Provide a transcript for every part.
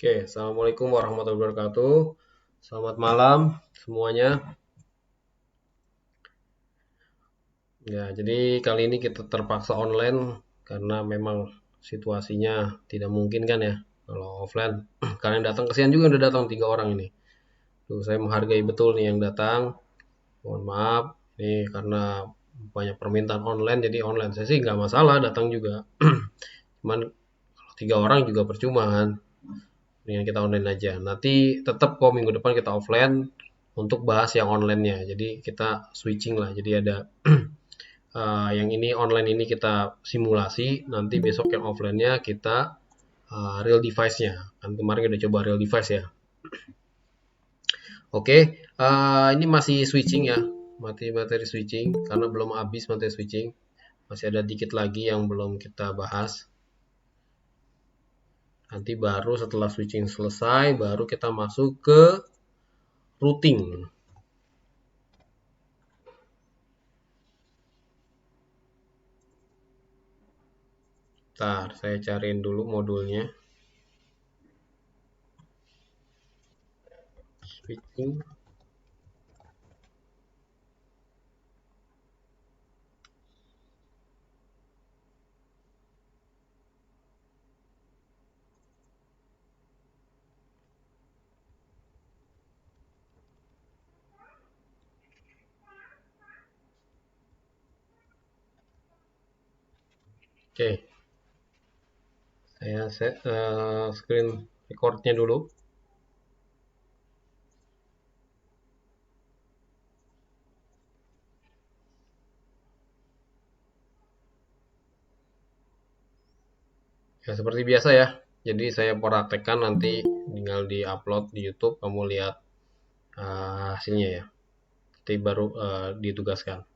Oke, Assalamualaikum warahmatullahi wabarakatuh. Selamat malam semuanya. Ya, jadi kali ini kita terpaksa online karena memang situasinya tidak mungkin kan ya. Kalau offline, kalian datang, kesian juga udah datang 3 orang ini. Tuh, saya menghargai betul nih yang datang. Mohon maaf, nih karena banyak permintaan online, jadi online. Saya sih nggak masalah datang juga. Cuman kalau 3 orang juga percuma kan. Dengan kita online aja. Nanti tetap kok minggu depan kita offline untuk bahas yang online-nya. Jadi kita switching lah. Jadi ada yang ini online ini kita simulasi, nanti besok yang offline-nya kita real device-nya. Kan kemarin kita coba real device ya. Oke, ini masih switching ya. Materi switching karena belum habis materi switching. Masih ada dikit lagi yang belum kita bahas. Nanti baru setelah switching selesai, baru kita masuk ke routing. Bentar, saya cariin dulu modulnya. Switching. Oke, saya set screen recordnya dulu. Ya, seperti biasa ya. Jadi saya praktekkan nanti tinggal di-upload di YouTube, kamu lihat hasilnya ya. Nanti baru ditugaskan.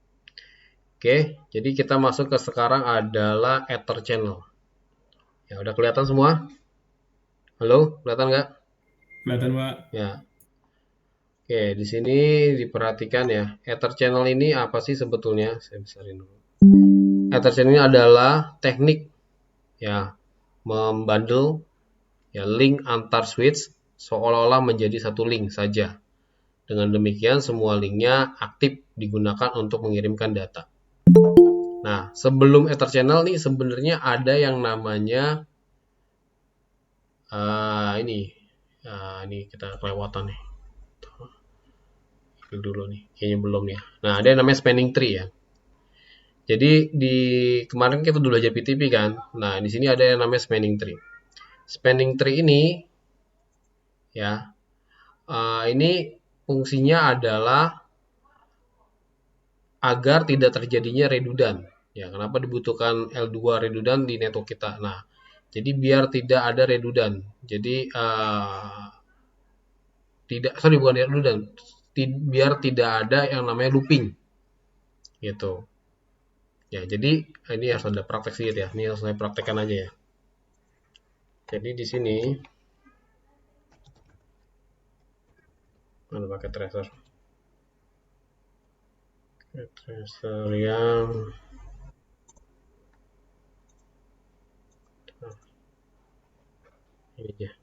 Oke, jadi kita masuk ke sekarang adalah Ether Channel. Ya, udah kelihatan semua? Halo, kelihatan nggak? Kelihatan, Pak. Ya. Oke, di sini diperhatikan ya. Ether Channel ini apa sih sebetulnya? Saya besarin dulu. Ether Channel ini adalah teknik ya membundle ya link antar switch seolah-olah menjadi satu link saja. Dengan demikian semua linknya aktif digunakan untuk mengirimkan data. Nah, sebelum Ether Channel nih sebenarnya ada yang namanya ini ini kita kelewatan nih. Itu dulu nih, kayaknya belum ya. Nah, ada yang namanya spanning tree ya. Jadi di kemarin kita dulu aja PTP kan. Nah, di sini ada yang namanya spanning tree. Spanning tree ini ya, ini fungsinya adalah agar tidak terjadinya redundant. Ya, kenapa dibutuhkan L2 redundant di network kita? Nah, jadi biar tidak ada redundant. Jadi tidak, sorry bukan redundant, biar tidak ada yang namanya looping, gitu. Ya, jadi ini harus ada praktek sedikit ya. Ini harus saya praktekkan aja ya. Jadi di sini mana pakai tracer? Tracer yang ini aja.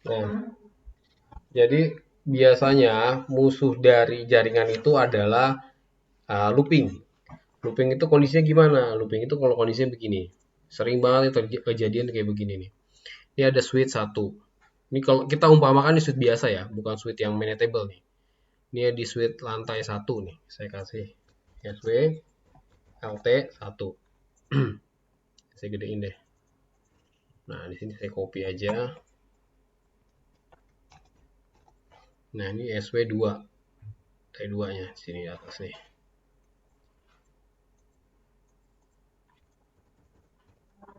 Nah, jadi biasanya musuh dari jaringan itu adalah looping. Looping itu kondisinya gimana? Looping itu kalau kondisinya begini. Sering banget itu kejadian kayak begini nih. Ini ada switch satu. Ini kalau kita umpamakan di switch biasa ya, bukan switch yang manageable nih. Ini di switch lantai satu nih. Saya kasih SW LT 1. Saya gedein deh. Nah, di sini saya copy aja. Nah, ini SW2. T2-nya sini di atas nih.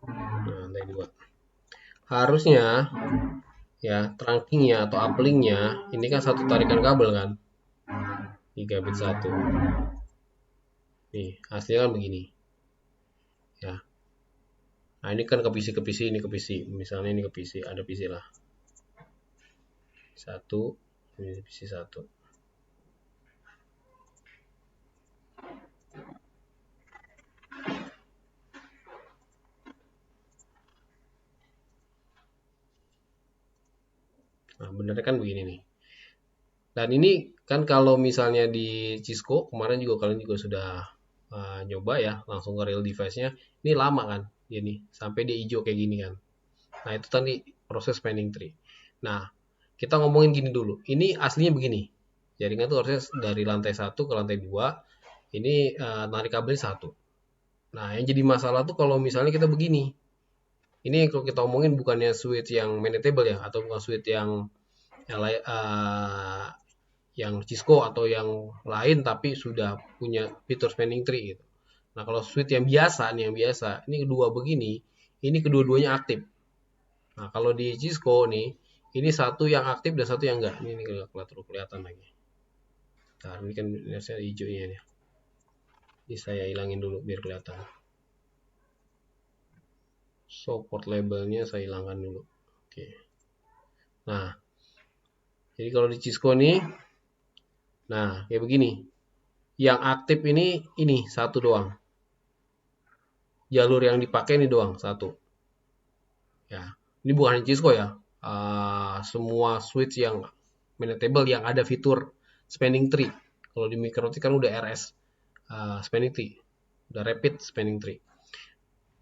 Nah, T2. Harusnya ya trunkingnya atau uplink-nya ini kan satu tarikan kabel kan, gigabit 1. Nih, hasilnya kan begini. Ya. Nah, ini kan ke PC, ini ke PC. Misalnya ini ke PC, ada PC lah. 1, ini PC 1. Nah, benernya kan begini nih. Dan ini kan kalau misalnya di Cisco, kemarin juga kalian juga sudah nyoba ya, langsung ke real device-nya. Ini lama kan, ini sampai dia hijau kayak gini kan. Nah, itu tadi proses spanning tree. Nah, kita ngomongin gini dulu. Ini aslinya begini. Jaringan tuh harusnya dari lantai 1 ke lantai 2. Ini narik kabel 1. Nah, yang jadi masalah tuh kalau misalnya kita begini. Ini kalau kita omongin bukannya switch yang maintainable ya, atau bukan switch yang Cisco atau yang lain tapi sudah punya fitur spanning tree gitu. Nah, kalau switch yang biasa nih, ini kedua begini, ini kedua-duanya aktif. Nah, kalau di Cisco nih, ini satu yang aktif dan satu yang enggak. Ini kelihatan lagi. Nah, ini kan saya hijaunya nih. Ini saya hilangin dulu biar kelihatan. Support labelnya saya hilangkan dulu. Oke. Nah, jadi kalau di Cisco nih, nah kayak begini. Yang aktif ini satu doang. Jalur yang dipakai ini doang satu. Ya, ini bukan Cisco ya. Semua switch yang maintainable yang ada fitur spanning tree. Kalau di MikroTik kan udah RS spanning tree, udah rapid spanning tree.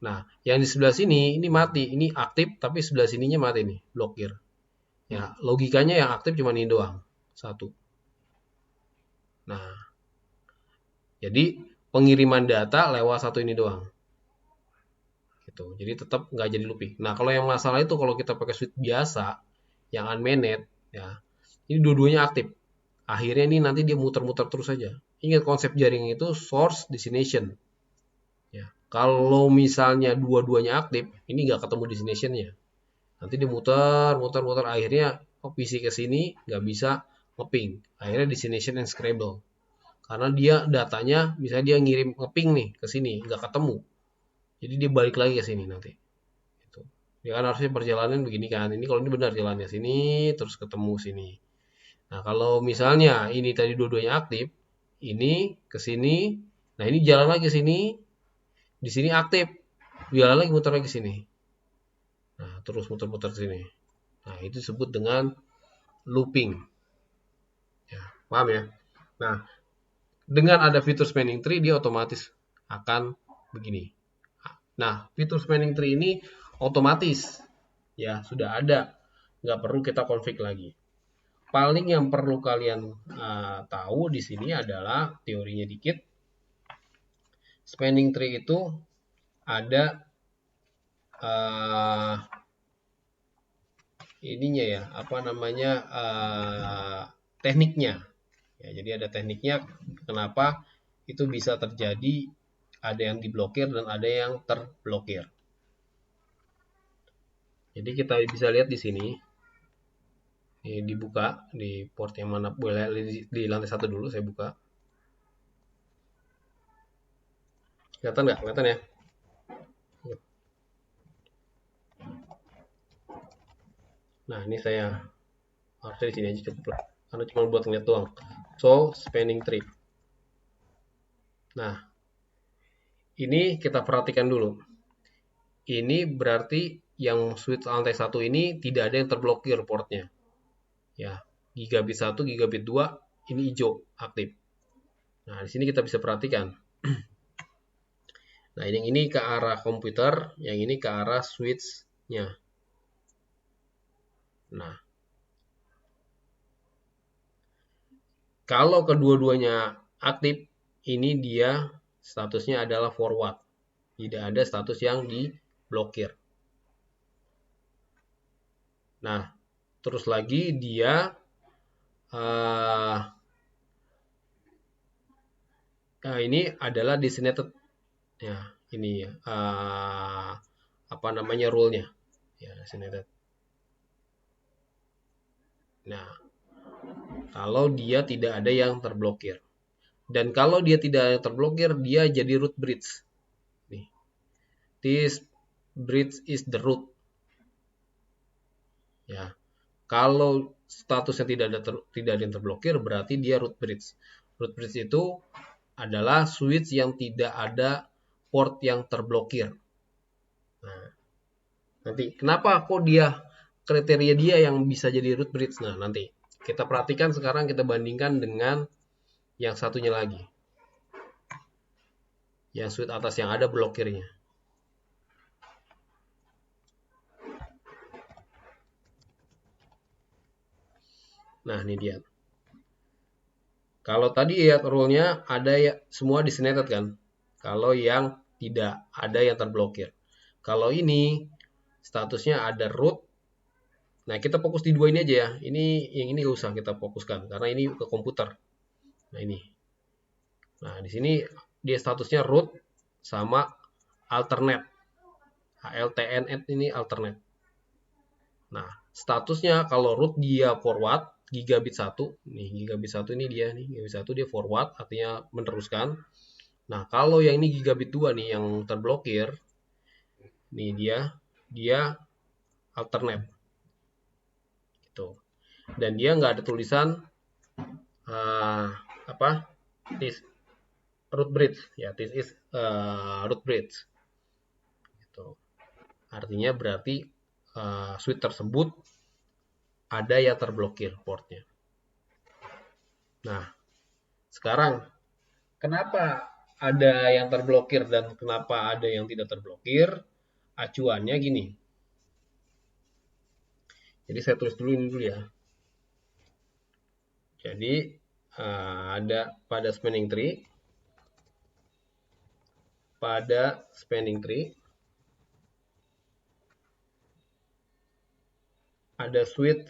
Nah, yang di sebelah sini ini mati, ini aktif tapi sebelah sininya mati nih, blokir. Ya, logikanya yang aktif cuma ini doang, satu. Nah, jadi pengiriman data lewat satu ini doang. Gitu. Jadi tetap nggak jadi looping. Nah, kalau yang masalah itu kalau kita pakai switch biasa yang unmanaged ya, ini dua-duanya aktif. Akhirnya ini nanti dia muter-muter terus saja. Ingat konsep jaring itu source destination. Ya, kalau misalnya dua-duanya aktif, ini nggak ketemu destinationnya. Nanti dia muter, akhirnya PC ke sini nggak bisa ngeping. Akhirnya destination and scramble. Karena dia datanya, misalnya dia ngirim ngeping nih ke sini, nggak ketemu. Jadi dia balik lagi ke sini nanti. Gitu. Ya kan harusnya perjalanan begini kan. Ini kalau ini benar jalannya sini, terus ketemu sini. Nah, kalau misalnya ini tadi dua-duanya aktif, ini ke sini, nah ini jalan lagi ke sini, di sini aktif, jalan lagi muter lagi ke sini. Nah, terus muter-muter ke sini. Nah, itu disebut dengan looping. Ya, paham ya? Nah, dengan ada fitur spanning tree, dia otomatis akan begini. Nah, fitur spanning tree ini otomatis. Ya, sudah ada. Nggak perlu kita config lagi. Paling yang perlu kalian tahu di sini adalah teorinya dikit. Spanning tree itu ada ininya ya, apa namanya tekniknya. Ya, jadi ada tekniknya kenapa itu bisa terjadi, ada yang diblokir dan ada yang terblokir. Jadi kita bisa lihat di sini. Ini dibuka di port yang mana, boleh di lantai 1 dulu saya buka. Kelihatan nggak? Kelihatan ya? Nah, ini saya harusnya di sini aja cukup lah. Karena cuma buat ngeliat doang. So, spanning tree. Nah, ini kita perhatikan dulu. Ini berarti yang switch lantai 1 ini tidak ada yang terblokir portnya. Ya, gigabit 1, gigabit 2 ini hijau aktif. Nah, di sini kita bisa perhatikan. Nah, yang ini ke arah komputer, yang ini ke arah switch-nya. Nah, kalau kedua-duanya aktif, ini dia statusnya adalah forward. Tidak ada status yang diblokir. Nah, terus lagi dia uh, ini adalah designated ya, ini apa namanya rule-nya ya, designated. Nah, kalau dia tidak ada yang terblokir. Dan kalau dia tidak ada yang terblokir, dia jadi root bridge. Nih. This bridge is the root. Ya. Kalau statusnya tidak ada yang terblokir, berarti dia root bridge. Root bridge itu adalah switch yang tidak ada port yang terblokir. Nah, nanti kenapa kok dia kriteria dia yang bisa jadi root bridge? Nah, nanti kita perhatikan sekarang, kita bandingkan dengan yang satunya lagi. Yang switch atas yang ada blokirnya. Nah, ini dia. Kalau tadi ya rule-nya ada ya semua designated kan. Kalau yang tidak ada yang terblokir. Kalau ini statusnya ada root. Nah, kita fokus di dua ini aja ya. Ini yang ini gak usah kita fokuskan karena ini ke komputer. Nah, ini. Nah, di sini dia statusnya root sama alternate. HLTNet ini alternate. Nah, statusnya kalau root dia forward gigabit 1. Nih, gigabit 1 ini dia nih. Gigabit 1 dia forward artinya meneruskan. Nah, kalau yang ini gigabit 2 nih yang terblokir. Nih dia alternate. Gitu. Dan dia nggak ada tulisan apa? This root bridge ya, this is root bridge. Gitu. Artinya berarti switch tersebut ada yang terblokir portnya. Nah, sekarang kenapa ada yang terblokir dan kenapa ada yang tidak terblokir? Acuannya gini. Jadi saya tulis dulu ini dulu ya. Jadi ada pada spanning tree, ada switch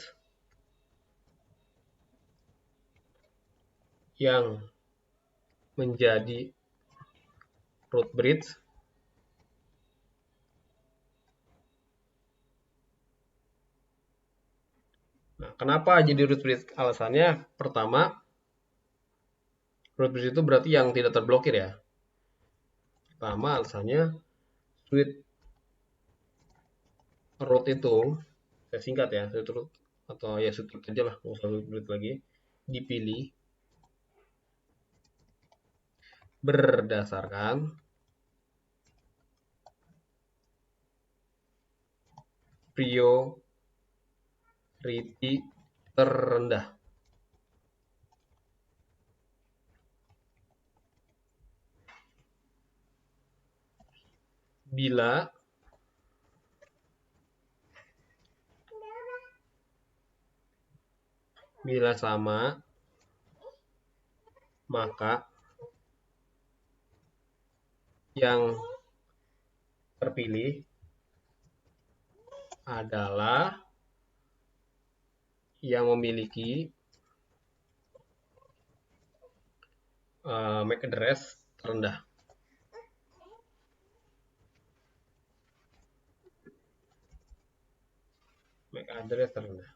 yang menjadi root bridge. Nah, kenapa jadi root bridge? Alasannya pertama, root bridge itu berarti yang tidak terblokir ya. Pertama alasannya switch root itu, saya singkat ya, switch root atau ya switch root aja lah, nggak usah root bridge lagi, dipilih berdasarkan priority terendah. Bila sama, maka yang terpilih adalah yang memiliki MAC address terendah. MAC address terendah.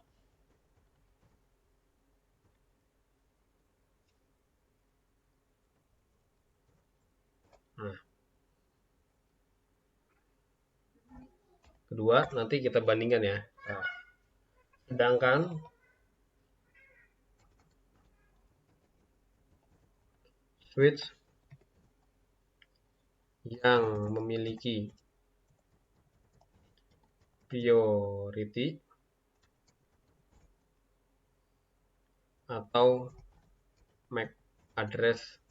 Nah, kedua nanti kita bandingkan ya. Nah, sedangkan switch yang memiliki priority atau MAC address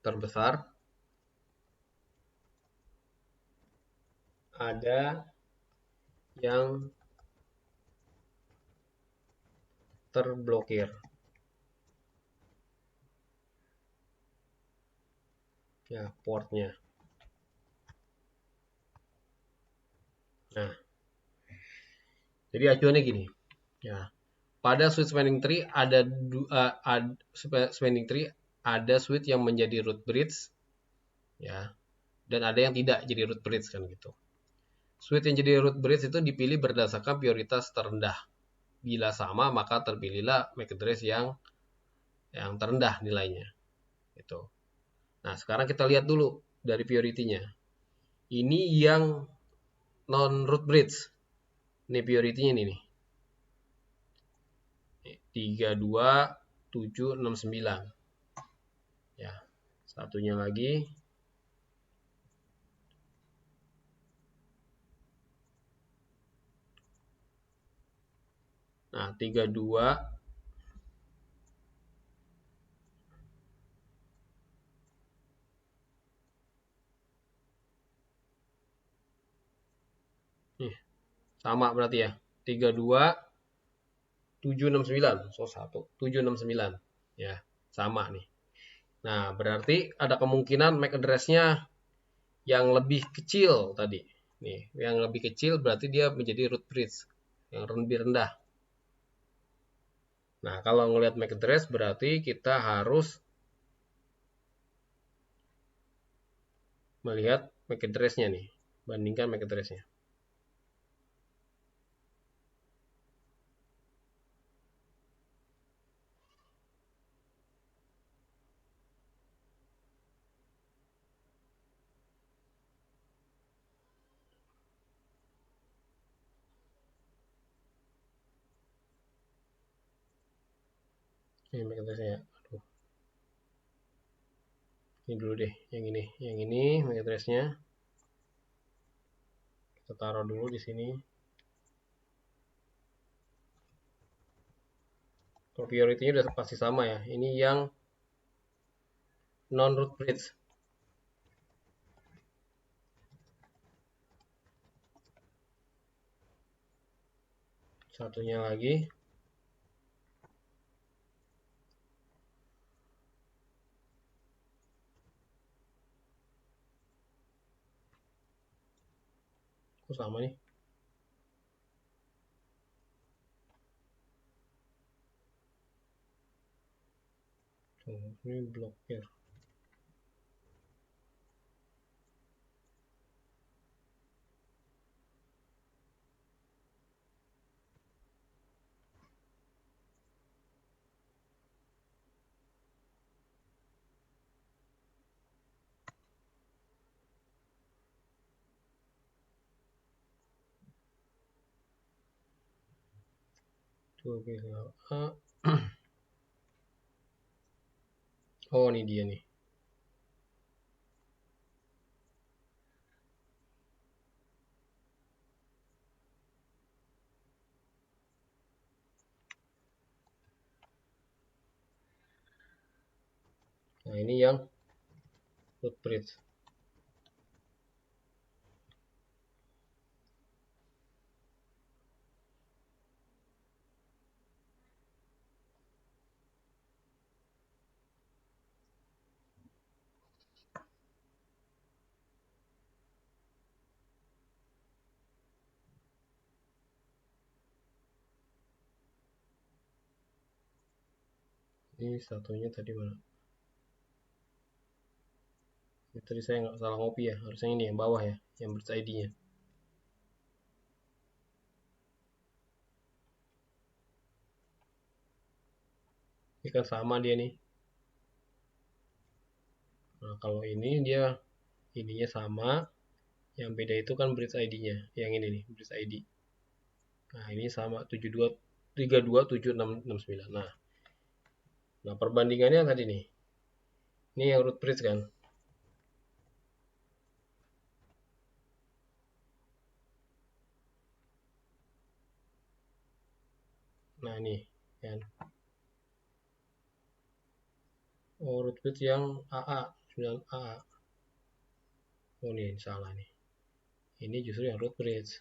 terbesar ada yang terblokir. ya, portnya. Nah, jadi acuannya gini. Ya, pada switch spanning tree ada spanning tree ada switch yang menjadi root bridge, ya, dan ada yang tidak jadi root bridge kan gitu. Switch yang jadi root bridge itu dipilih berdasarkan prioritas terendah. Bila sama maka terpilihlah MAC address yang terendah nilainya. Gitu. Nah, sekarang kita lihat dulu dari priority-nya. Ini yang non root bridge. Ini priority-nya ini nih. 32769. Ya. Satunya lagi. Nah, 32 nih, sama berarti ya. 32769. So 1769. Ya, sama nih. Nah, berarti ada kemungkinan MAC address-nya yang lebih kecil tadi. Nih, yang lebih kecil berarti dia menjadi root bridge yang lebih rendah. Nah, kalau ngelihat MAC address berarti kita harus melihat MAC address-nya nih. Bandingkan MAC address-nya. Ini MAC address-nya. Aduh. Ini dulu deh, yang ini. Yang ini MAC address-nya. Kita taruh dulu di sini. Kalau priority-nya udah pasti sama ya. Ini yang non root bridge. Satunya lagi. Kok sama nih? Tuh, ini blokir. Tuh, oke. Oh, ini dia nih. Nah, ini yang root bridge. Ini satunya tadi mana? Ini tadi saya nggak salah ngopi ya. Harusnya ini yang bawah ya, yang bridge ID-nya. Ini kan sama dia nih. Nah, kalau ini dia ininya sama, yang beda itu kan bridge ID-nya. Yang ini nih, bridge ID. Nah, ini sama 323769. Nah, perbandingannya tadi nih. Ini yang root bridge kan. Nah, ini kan. Oh, root bridge yang AA, 9AA. Oh, ini salah nih. Ini justru yang root bridge.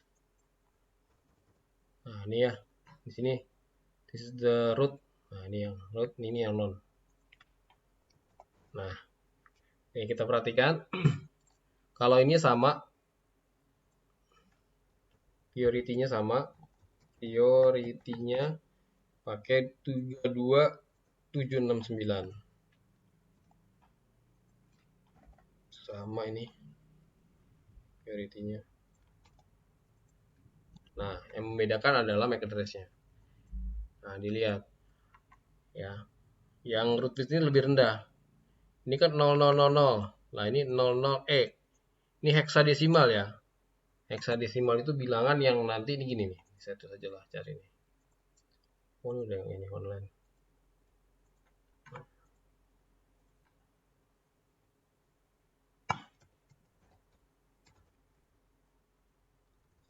Nah, ini ya. Di sini this is the root. Nah, ini yang root, ini yang non. Nah, Oke, kita perhatikan. Kalau ini sama, priority-nya sama, priority-nya pakai 32769. Sama ini priority-nya. Nah, yang membedakan adalah MAC address-nya. Nah, dilihat ya. Yang root bit ini lebih rendah. Ini kan 0000. Nah, ini 00E. Ini heksadesimal ya. Heksadesimal itu bilangan yang nanti ini gini nih. Saya tuh saja lah cari nih. Oh, ini udah yang ini online.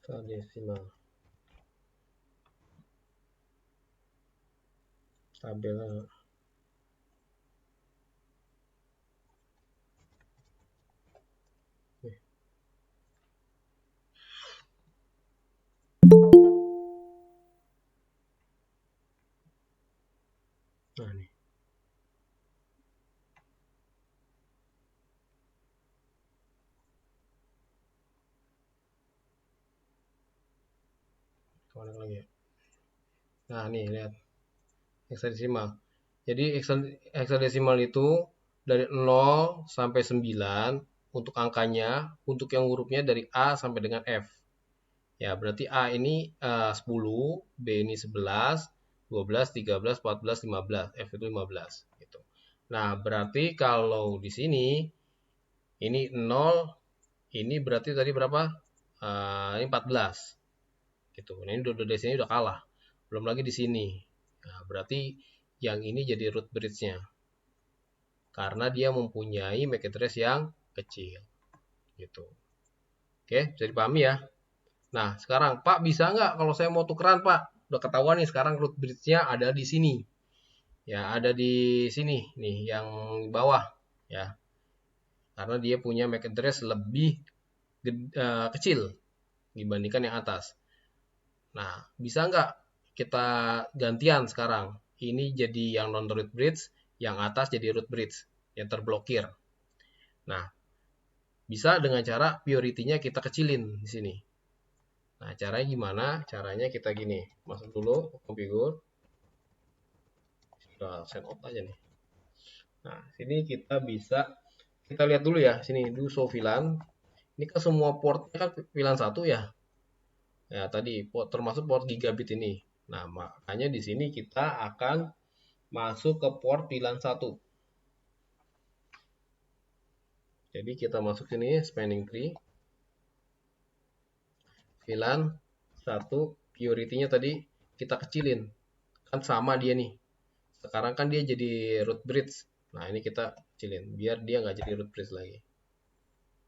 Heksadesimal. Tabel. Nah, nih. Kemana lagi ya? Nah, nih lihat. Heksadesimal. Jadi heksadesimal itu dari 0 sampai 9 untuk angkanya, untuk yang hurufnya dari A sampai dengan F. Ya, berarti A ini 10, B ini 11, 12, 13, 14, 15, F itu 15 gitu. Nah, berarti kalau di sini ini 0, ini berarti tadi berapa? Ini 14 gitu. Nah, ini udah dari sini udah kalah. Belum lagi di sini. Nah, berarti yang ini jadi root bridge-nya. Karena dia mempunyai MAC address yang kecil. Gitu. Oke, bisa dipahami ya. Nah, sekarang Pak bisa nggak kalau saya mau tukeran Pak? Udah ketahuan nih sekarang root bridge-nya ada di sini. Ya, ada di sini nih yang bawah ya. Karena dia punya MAC address lebih kecil dibandingkan yang atas. Nah, bisa nggak kita gantian sekarang? Ini jadi yang non root bridge, yang atas jadi root bridge, yang terblokir. Nah, bisa dengan cara priority-nya kita kecilin di sini. Nah, caranya gimana? Caranya kita gini, masuk dulu configure. Kita set out aja nih. Nah, sini kita bisa kita lihat dulu ya, sini do show VLAN. Ini kan semua portnya kan VLAN 1 ya. Ya, tadi termasuk port gigabit ini. Nah, makanya di sini kita akan masuk ke port VLAN 1. Jadi kita masuk sini spanning tree. VLAN 1 priority-nya tadi kita kecilin. Kan sama dia nih. Sekarang kan dia jadi root bridge. Nah, ini kita kecilin biar dia nggak jadi root bridge lagi.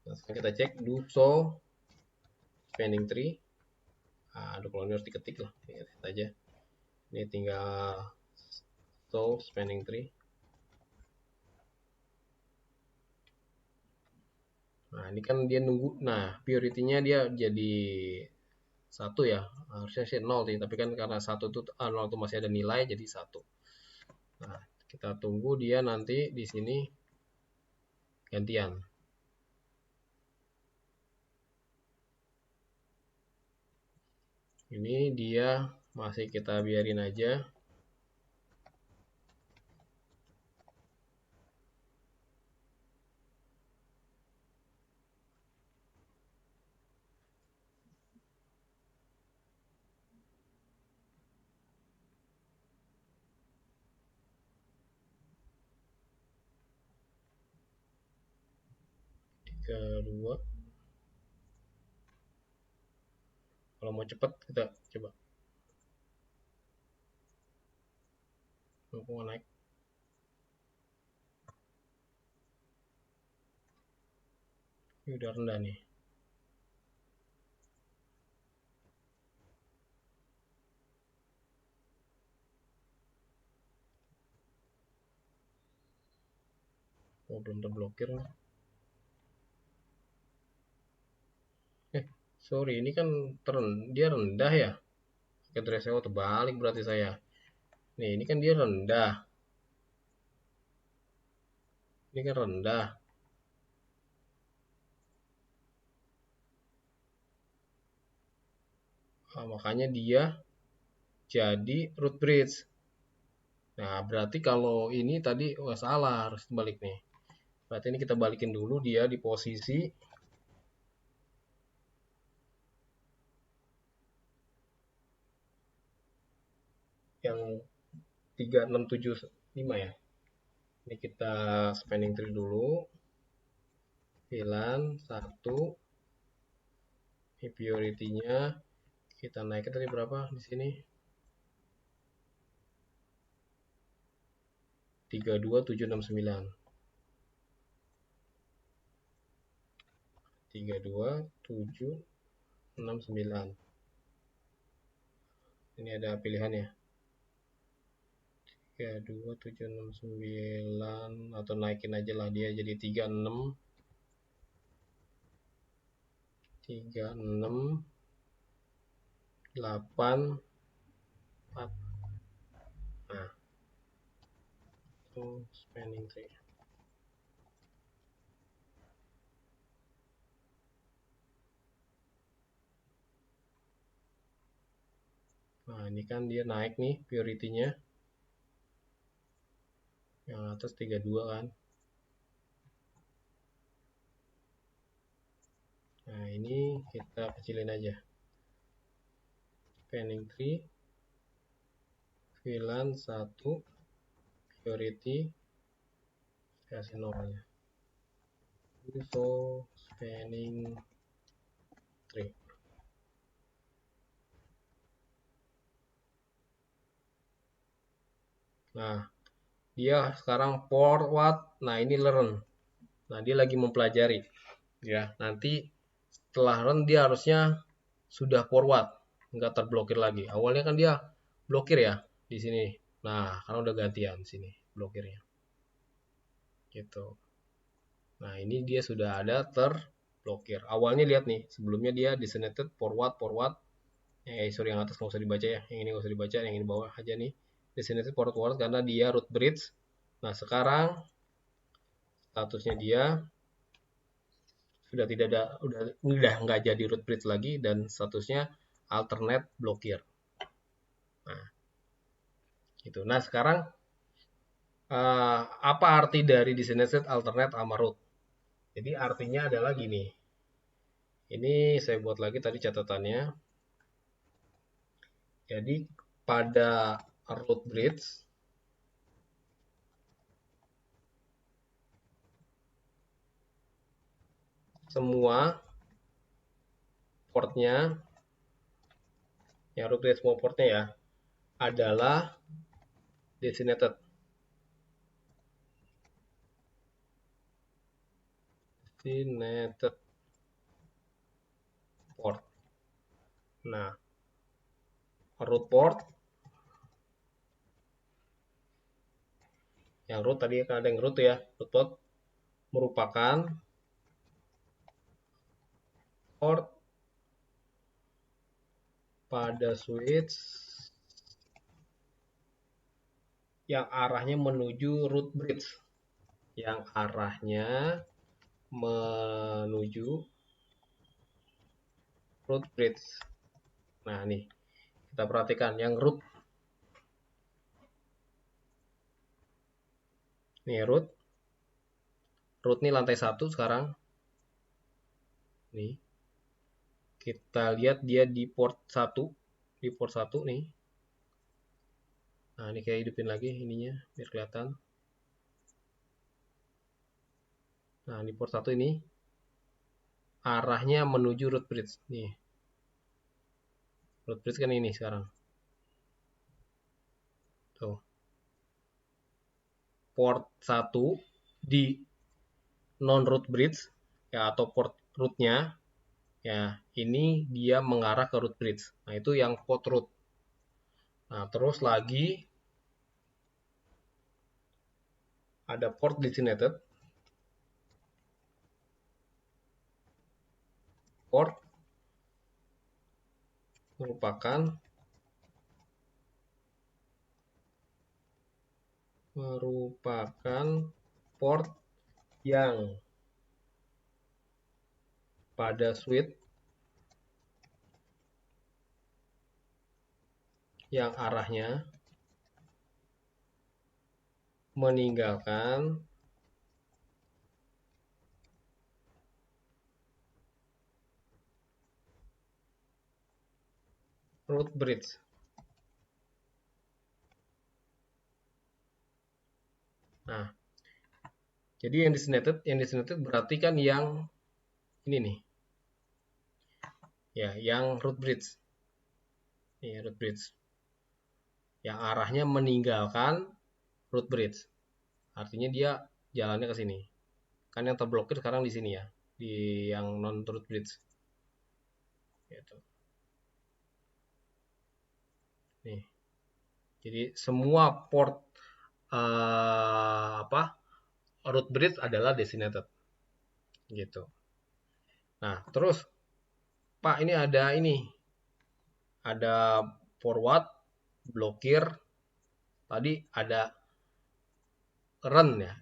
Nah, sekarang kita cek do show spanning tree. Aduh, kalau ini harus diketik lah. Lihat aja. Ini tinggal show spanning tree. Nah, ini kan dia nunggu. Nah, priority-nya dia jadi 1 ya. Harusnya sih 0 sih, tapi kan karena 1 itu 0 itu masih ada nilai jadi 1. Nah, kita tunggu dia nanti di sini gantian. Ini dia masih kita biarin aja. Kedua, kalau mau cepat kita coba. Mau naik. Ini udah rendah nih. Oh, belum terblokir. Sorry, ini kan dia rendah ya. Address saya terbalik berarti saya. Nih, ini kan dia rendah. Ini kan rendah. makanya dia jadi root bridge. Nah, berarti kalau ini tadi salah, harus balik nih. Berarti ini kita balikin dulu dia di posisi yang 3675 ya. Ini kita spanning tree dulu. VLAN 1. Ini priority-nya kita naikin tadi berapa di sini? 32769. 32769. Ini ada pilihannya. 32769 atau naikin aja lah dia jadi 36 8 4. Nah, itu spanning tree. Nah, ini kan dia naik nih priority-nya. Yang atas 32 kan. Nah, ini kita kecilin aja. Spanning tree. VLAN 1. Priority. Kasih nomornya. So, spanning tree. Nah, dia sekarang forward. Nah, ini learn. Nah, dia lagi mempelajari. Ya, nanti setelah learn dia harusnya sudah forward, nggak terblokir lagi. Awalnya kan dia blokir ya di sini. Nah, karena udah gantian sini blokirnya. Gitu. Nah, ini dia sudah ada terblokir. Awalnya lihat nih, sebelumnya dia designated forward. Sorry, yang atas nggak usah dibaca ya. Yang ini nggak usah dibaca, yang ini bawah aja nih. Designated forward karena dia root bridge. Nah, sekarang statusnya dia sudah tidak ada, udah nggak jadi root bridge lagi dan statusnya alternate blokir. Nah, gitu. Nah, sekarang apa arti dari designated alternate sama root? Jadi artinya adalah gini. Ini saya buat lagi tadi catatannya. Jadi pada root bridge semua portnya, yang root bridge semua portnya ya, adalah designated. Designated port. Nah, root port yang root tadi kan ada yang root ya, root port merupakan port pada switch yang arahnya menuju root bridge, yang arahnya menuju root bridge. Nah, nih kita perhatikan yang root. Nih root. Root nih lantai 1 sekarang. Nih. Kita lihat dia di port 1. Di port 1 nih. Nah, ini kayak hidupin lagi ininya biar kelihatan. Nah, di port 1 ini arahnya menuju root bridge. Nih. Root bridge kan ini sekarang. Tuh. Port 1 di non root bridge ya, atau port rootnya ya, ini dia mengarah ke root bridge. Nah, itu yang port root. Nah, terus lagi ada port designated. Port merupakan port yang pada switch yang arahnya meninggalkan root bridge. Nah, jadi yang designated berarti kan yang ini nih. Ya, yang root bridge. Ini root bridge. Yang arahnya meninggalkan root bridge. Artinya dia jalannya ke sini. Kan yang terblokir sekarang di sini ya, di yang non root bridge. Gitu. Nih. Jadi semua port root bridge adalah designated. Gitu. Nah, terus Pak ini ada forward, blokir, tadi ada run ya,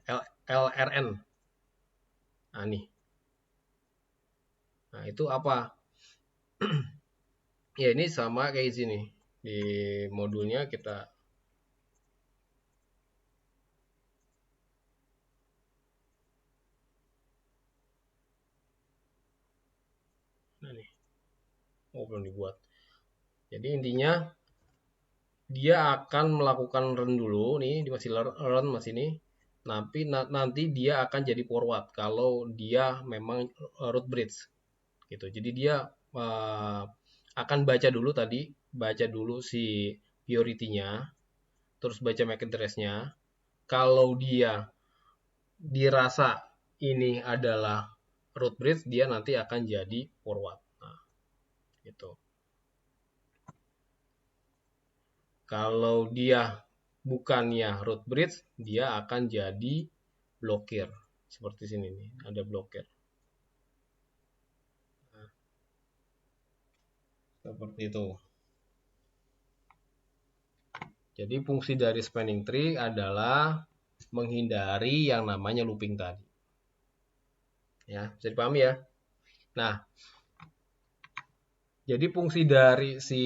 LRN. Nah, nih. Nah, itu apa? Ya, ini sama kayak sini. Di modulnya kita nah nih. Oh, belum dibuat. Jadi intinya dia akan melakukan run dulu nih, masih run masih ini. Nanti dia akan jadi forward kalau dia memang root bridge gitu. Jadi dia akan baca dulu si priority-nya, terus baca MAC address-nya. Kalau dia dirasa ini adalah root bridge, dia nanti akan jadi forward. Nah, gitu. Kalau dia bukannya root bridge, dia akan jadi blokir. Seperti sini nih, ada blokir. Nah, seperti itu. Jadi fungsi dari spanning tree adalah menghindari yang namanya looping tadi. Ya, bisa dipahami ya. Nah, jadi fungsi dari si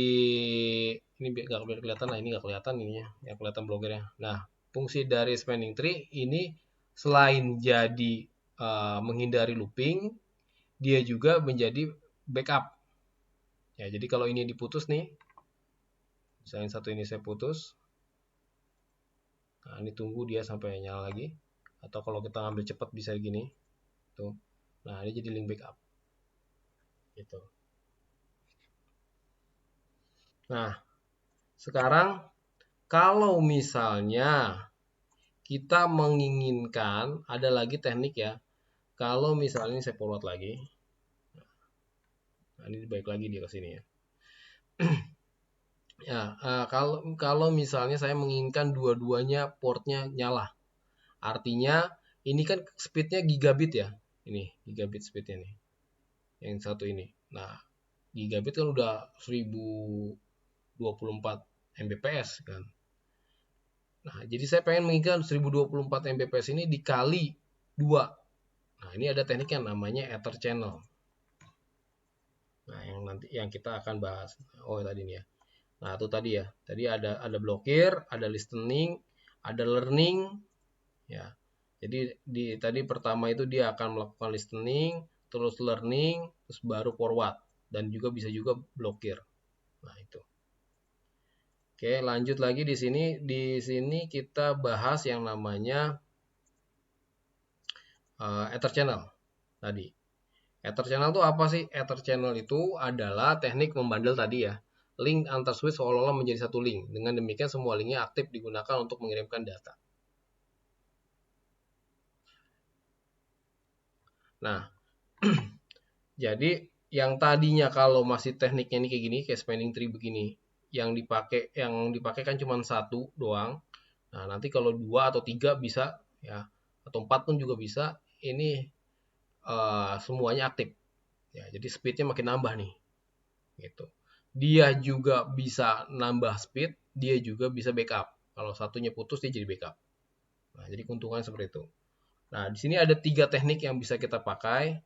ini nggak kelihatan, nah ini nggak kelihatan ininya, yang kelihatan blokirnya. Nah, fungsi dari spanning tree ini selain jadi menghindari looping, dia juga menjadi backup. Ya, jadi kalau ini diputus nih, misalnya satu ini saya putus, nah ini tunggu dia sampai nyala lagi. Atau kalau kita ngambil cepat bisa gini, tuh. Nah, ini jadi link backup. Gitu. Nah, sekarang kalau misalnya kita menginginkan, ada lagi teknik ya, kalau misalnya saya forward lagi, nah ini balik lagi dia ke sini ya. Ya, kalau misalnya saya menginginkan dua-duanya portnya nyala, artinya ini kan speednya gigabit ya, ini gigabit speednya nih, yang satu ini. Nah, gigabit kan udah 1024 Mbps kan. Nah, jadi saya pengen menginginkan 1024 Mbps ini dikali 2. Nah, ini ada teknik yang namanya Ether channel. Nah, yang kita akan bahas. Oh, tadi nih ya. Nah, itu tadi ya. Tadi ada blokir, ada listening, ada learning ya. Jadi tadi pertama itu dia akan melakukan listening, terus learning, terus baru forward dan juga bisa juga blokir. Nah, itu. Oke, lanjut lagi di sini. Di sini kita bahas yang namanya Ether channel tadi. Ether channel itu apa sih? Ether channel itu adalah teknik membundle tadi ya. Link antar switch seolah-olah menjadi satu link. Dengan demikian semua linknya aktif digunakan untuk mengirimkan data. Nah, jadi yang tadinya kalau masih tekniknya ini kayak gini, kayak spanning tree begini, yang dipakai kan cuma satu doang. Nah, nanti kalau 2 atau 3 bisa ya, atau 4 pun juga bisa. Ini semuanya aktif. Ya, jadi speednya makin nambah nih. Gitu. Dia juga bisa nambah speed, dia juga bisa backup. Kalau satunya putus dia jadi backup. Nah, jadi keuntungan seperti itu. Nah, di sini ada 3 teknik yang bisa kita pakai.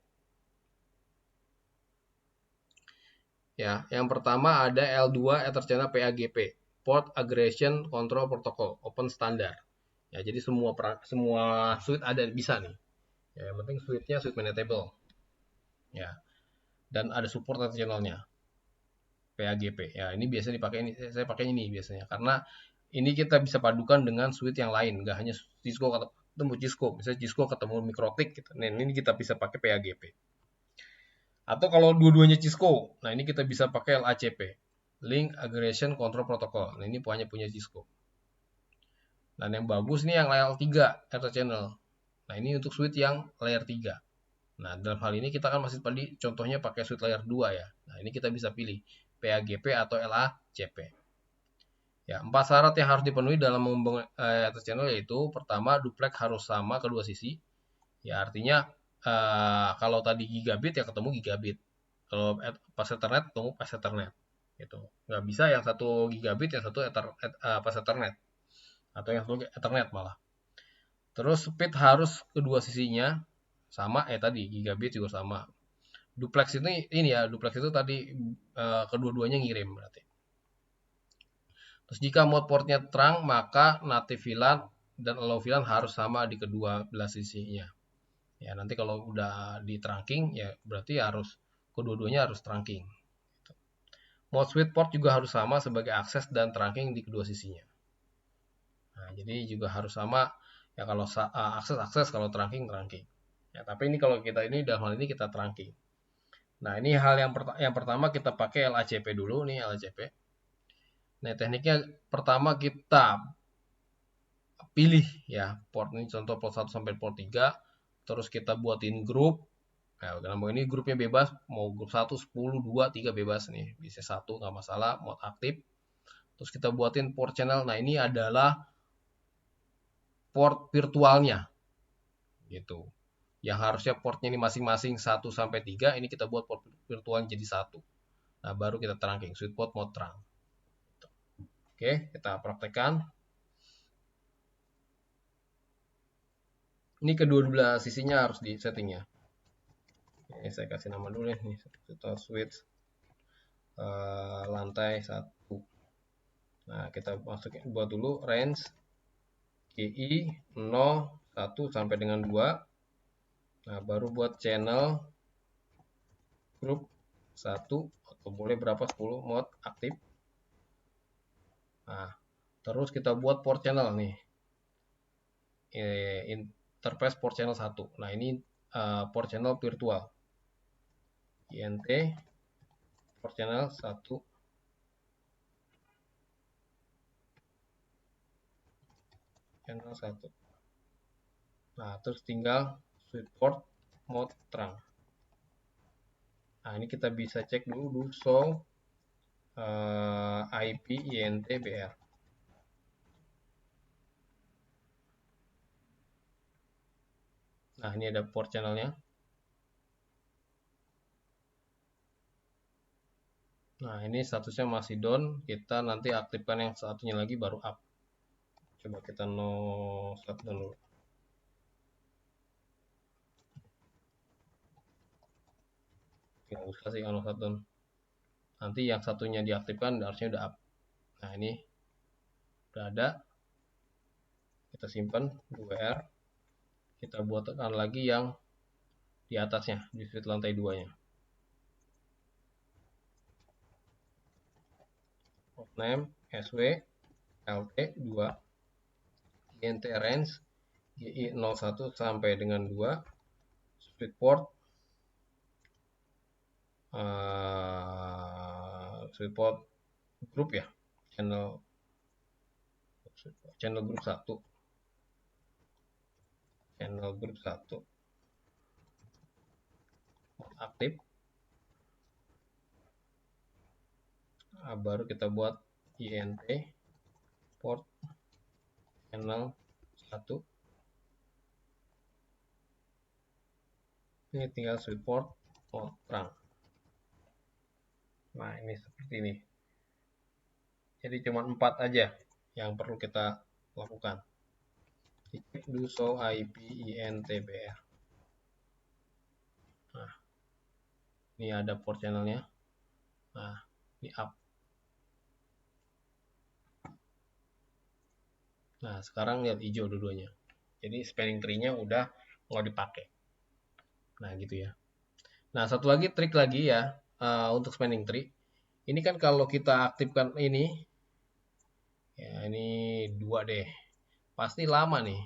Ya, yang pertama ada L2 Ether channel PAGP. Port Aggregation Control Protocol Open Standard. Ya, jadi semua suite ada bisa nih. Ya, yang penting suite-nya suite maintainable. Ya. Dan ada support channelnya. PAGP. Ya, ini biasanya dipakai ini saya pakai ini biasanya karena ini kita bisa padukan dengan suite yang lain, nggak hanya Cisco ketemu Cisco, misalnya Cisco ketemu Mikrotik gitu. Nah, ini kita bisa pakai PAGP. Atau kalau dua-duanya Cisco, nah ini kita bisa pakai LACP, Link Aggregation Control Protocol. Nah, ini punya Cisco. Dan yang bagus nih yang layer 3 Ether Channel. Nah, ini untuk suite yang layer 3. Nah, dalam hal ini kita kan masih tadi contohnya pakai suite layer 2 ya. Nah, ini kita bisa pilih PAGP atau LACP. Ya, 4 syarat yang harus dipenuhi dalam mengembangkan Ether Channel yaitu pertama, duplex harus sama kedua sisi. Ya, artinya kalau tadi gigabit ya ketemu gigabit. Kalau pas Ethernet ketemu pas Ethernet. Gitu. Nggak bisa yang satu gigabit, yang satu pas Ethernet. Atau yang satu Ethernet malah. Terus speed harus kedua sisinya sama, tadi gigabit juga sama. Duplex ini ya, duplex itu tadi kedua-duanya ngirim berarti. Terus jika mode portnya terang, maka native VLAN dan allow VLAN harus sama di kedua belah sisinya. Ya, nanti kalau udah di trunking ya berarti harus kedua-duanya harus trunking. Mode switch port juga harus sama sebagai akses dan trunking di kedua sisinya. Nah, jadi juga harus sama ya kalau akses kalau trunking. Ya, tapi ini kalau kita ini dalam hal ini kita trunking. Nah, ini hal yang pertama kita pakai LACP dulu nih, LACP. Nah, tekniknya pertama kita pilih ya port ini, contoh port 1 sampai port 3, terus kita buatin grup. Nah, ini grupnya bebas, mau grup 1, 10, 2, 3 bebas nih, bisa 1 nggak masalah, mode aktif. Terus kita buatin port channel. Nah, ini adalah port virtualnya gitu. Yang harusnya portnya ini masing-masing 1 sampai 3, ini kita buat port virtual jadi 1. Nah, baru kita trunking, switch port mode terang. Oke, kita praktekkan. Ini kedua-dua sisinya harus di setting ya. Ini saya kasih nama dulu ya, nih, switch lantai 1. Nah, kita masukin buat dulu range GI 0, 1 sampai dengan 2. Nah, baru buat channel grup 1 atau boleh berapa 10 mode aktif. Nah, terus kita buat port channel nih. Interface port channel 1. Nah, ini port channel virtual. INT port channel 1. Channel 1. Nah, terus tinggal switch port mode terang. Nah, ini kita bisa cek dulu show IP INT BR. Nah, ini ada port channelnya. Nah, ini statusnya masih down. Kita nanti aktifkan yang satunya lagi baru up. Coba kita no shutdown dulu. Nggak usah sih no shutdown. Nanti yang satunya diaktifkan harusnya udah up. Nah, ini udah ada. Kita simpan WR. Kita buatkan lagi yang di atasnya, di switch lantai 2-nya. Name SW LT 2 INT range GI 01 sampai dengan 2 switch port group ya, channel group 1, channel group 1 aktif. Nah, baru kita buat INT port channel 1. Ini tinggal switch port mode terang. Nah, ini seperti ini. Jadi cuma 4 aja yang perlu kita lakukan. Cek do show IP INTBR. Nah, ini ada port channelnya. Nah, ini up. Nah, sekarang lihat hijau dua-duanya. Jadi spanning tree-nya udah nggak dipakai. Nah, gitu ya. Nah, satu lagi trik lagi ya untuk spanning tree. Ini kan kalau kita aktifkan ini, ya ini dua deh. Pasti lama nih.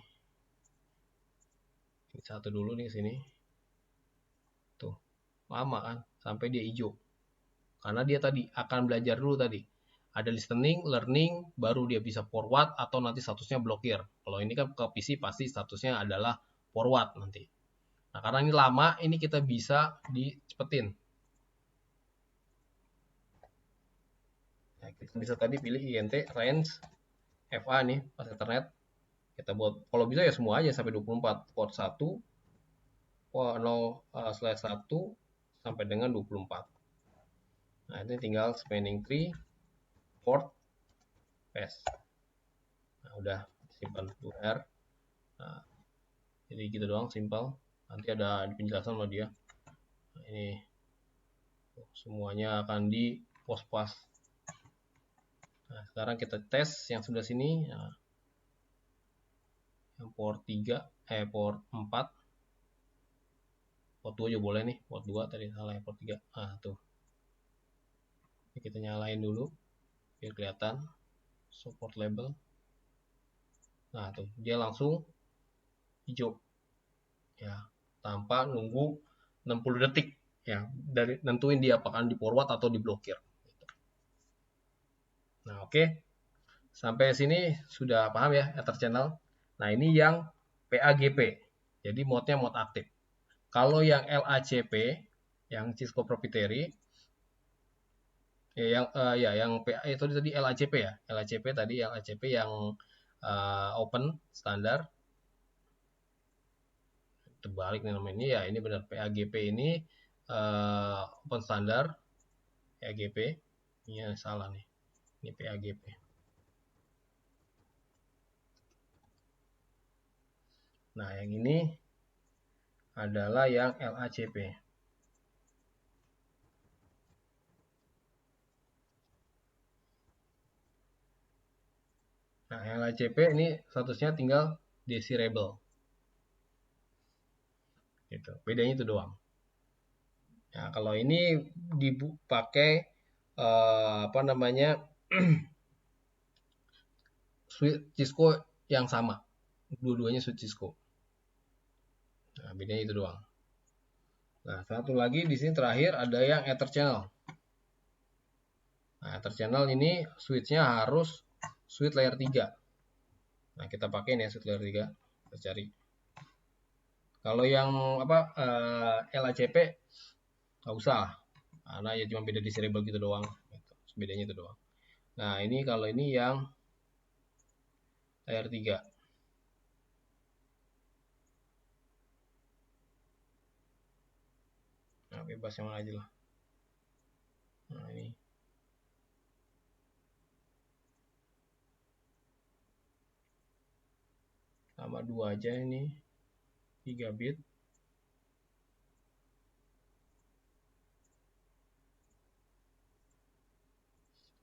Ini satu dulu nih sini. Tuh, lama kan sampai dia hijau. Karena dia tadi akan belajar dulu tadi. Ada listening, learning, baru dia bisa forward atau nanti statusnya blokir. Kalau ini kan ke PC pasti statusnya adalah forward nanti. Nah, karena ini lama, ini kita bisa dicepetin. Nah, kita bisa tadi pilih INT range FA nih pas Ethernet. Kita buat kalau bisa ya semua aja sampai 24 port 1 0/1 sampai dengan 24. Nah, ini tinggal spanning tree port paste. Nah, udah simpan UR. Nah, jadi gitu doang, simpel. Nanti ada di penjelasan sama dia. Nah, ini semuanya akan di post-pas. Nah, sekarang kita tes yang sebelah sini. Nah, yang port 3, port 4. Port 2 juga boleh nih, port 2 tadi salah ya, port 3. Nah, tuh. Ini kita nyalain dulu biar kelihatan support label. Nah, tuh dia langsung hijau. Ya, tanpa nunggu 60 detik ya dari nentuin dia apakah di forward atau diblokir. Nah, oke. Sampai sini sudah paham ya Ether channel. Nah, ini yang PAGP. Jadi mode-nya mode aktif. Kalau yang LACP, yang Cisco proprietary, ya yang PA itu tadi LACP ya. LACP tadi yang LACP yang open standar. Terbalik nih namanya ini ya, ini benar PAGP ini open standar PAGP. Ini salah nih. Ini PAGP. Nah, yang ini adalah yang LACP. Nah, yang LACP ini statusnya tinggal desirable. Gitu. Bedanya itu doang. Nah, kalau ini dipakai apa namanya switch Cisco yang sama. Dua-duanya switch Cisco. Nah, bedanya itu doang. Nah, satu lagi di sini terakhir ada yang Ether channel. Nah, Ether channel ini switch-nya harus switch layer 3. Nah, kita pakai nih switch layer 3. Kita cari. Kalau yang apa LACP nggak usah. Karena ya cuma beda di serial gitu doang. Bedanya itu doang. Nah, ini kalau ini yang layer 3. Nah, bebas yang mana aja lah. Nah, ini. Sama 2 aja ini. 3 bit.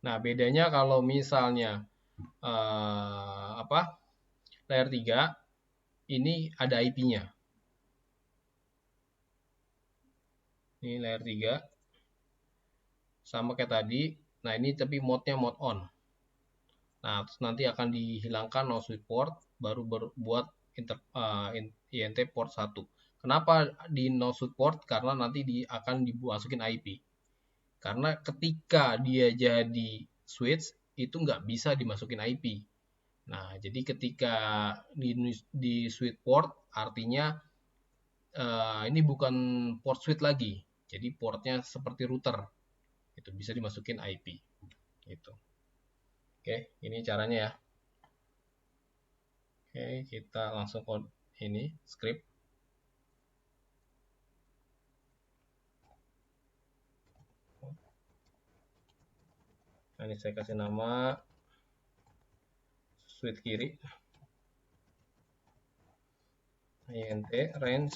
Nah, bedanya kalau misalnya layer 3 ini ada IP-nya. Ini layer 3 sama kayak tadi. Nah, ini tapi mode-nya mode on. Nah, terus nanti akan dihilangkan no switch port baru buat INT port 1. Kenapa di no switch port? Karena nanti akan dimasukin IP. Karena ketika dia jadi switch itu nggak bisa dimasukin IP. Nah, jadi ketika di switch port artinya ini bukan port switch lagi. Jadi portnya seperti router. Itu bisa dimasukin IP. Gitu. Oke, ini caranya ya. Oke, kita langsung code ini script. Nah, ini saya kasih nama switch kiri. INT range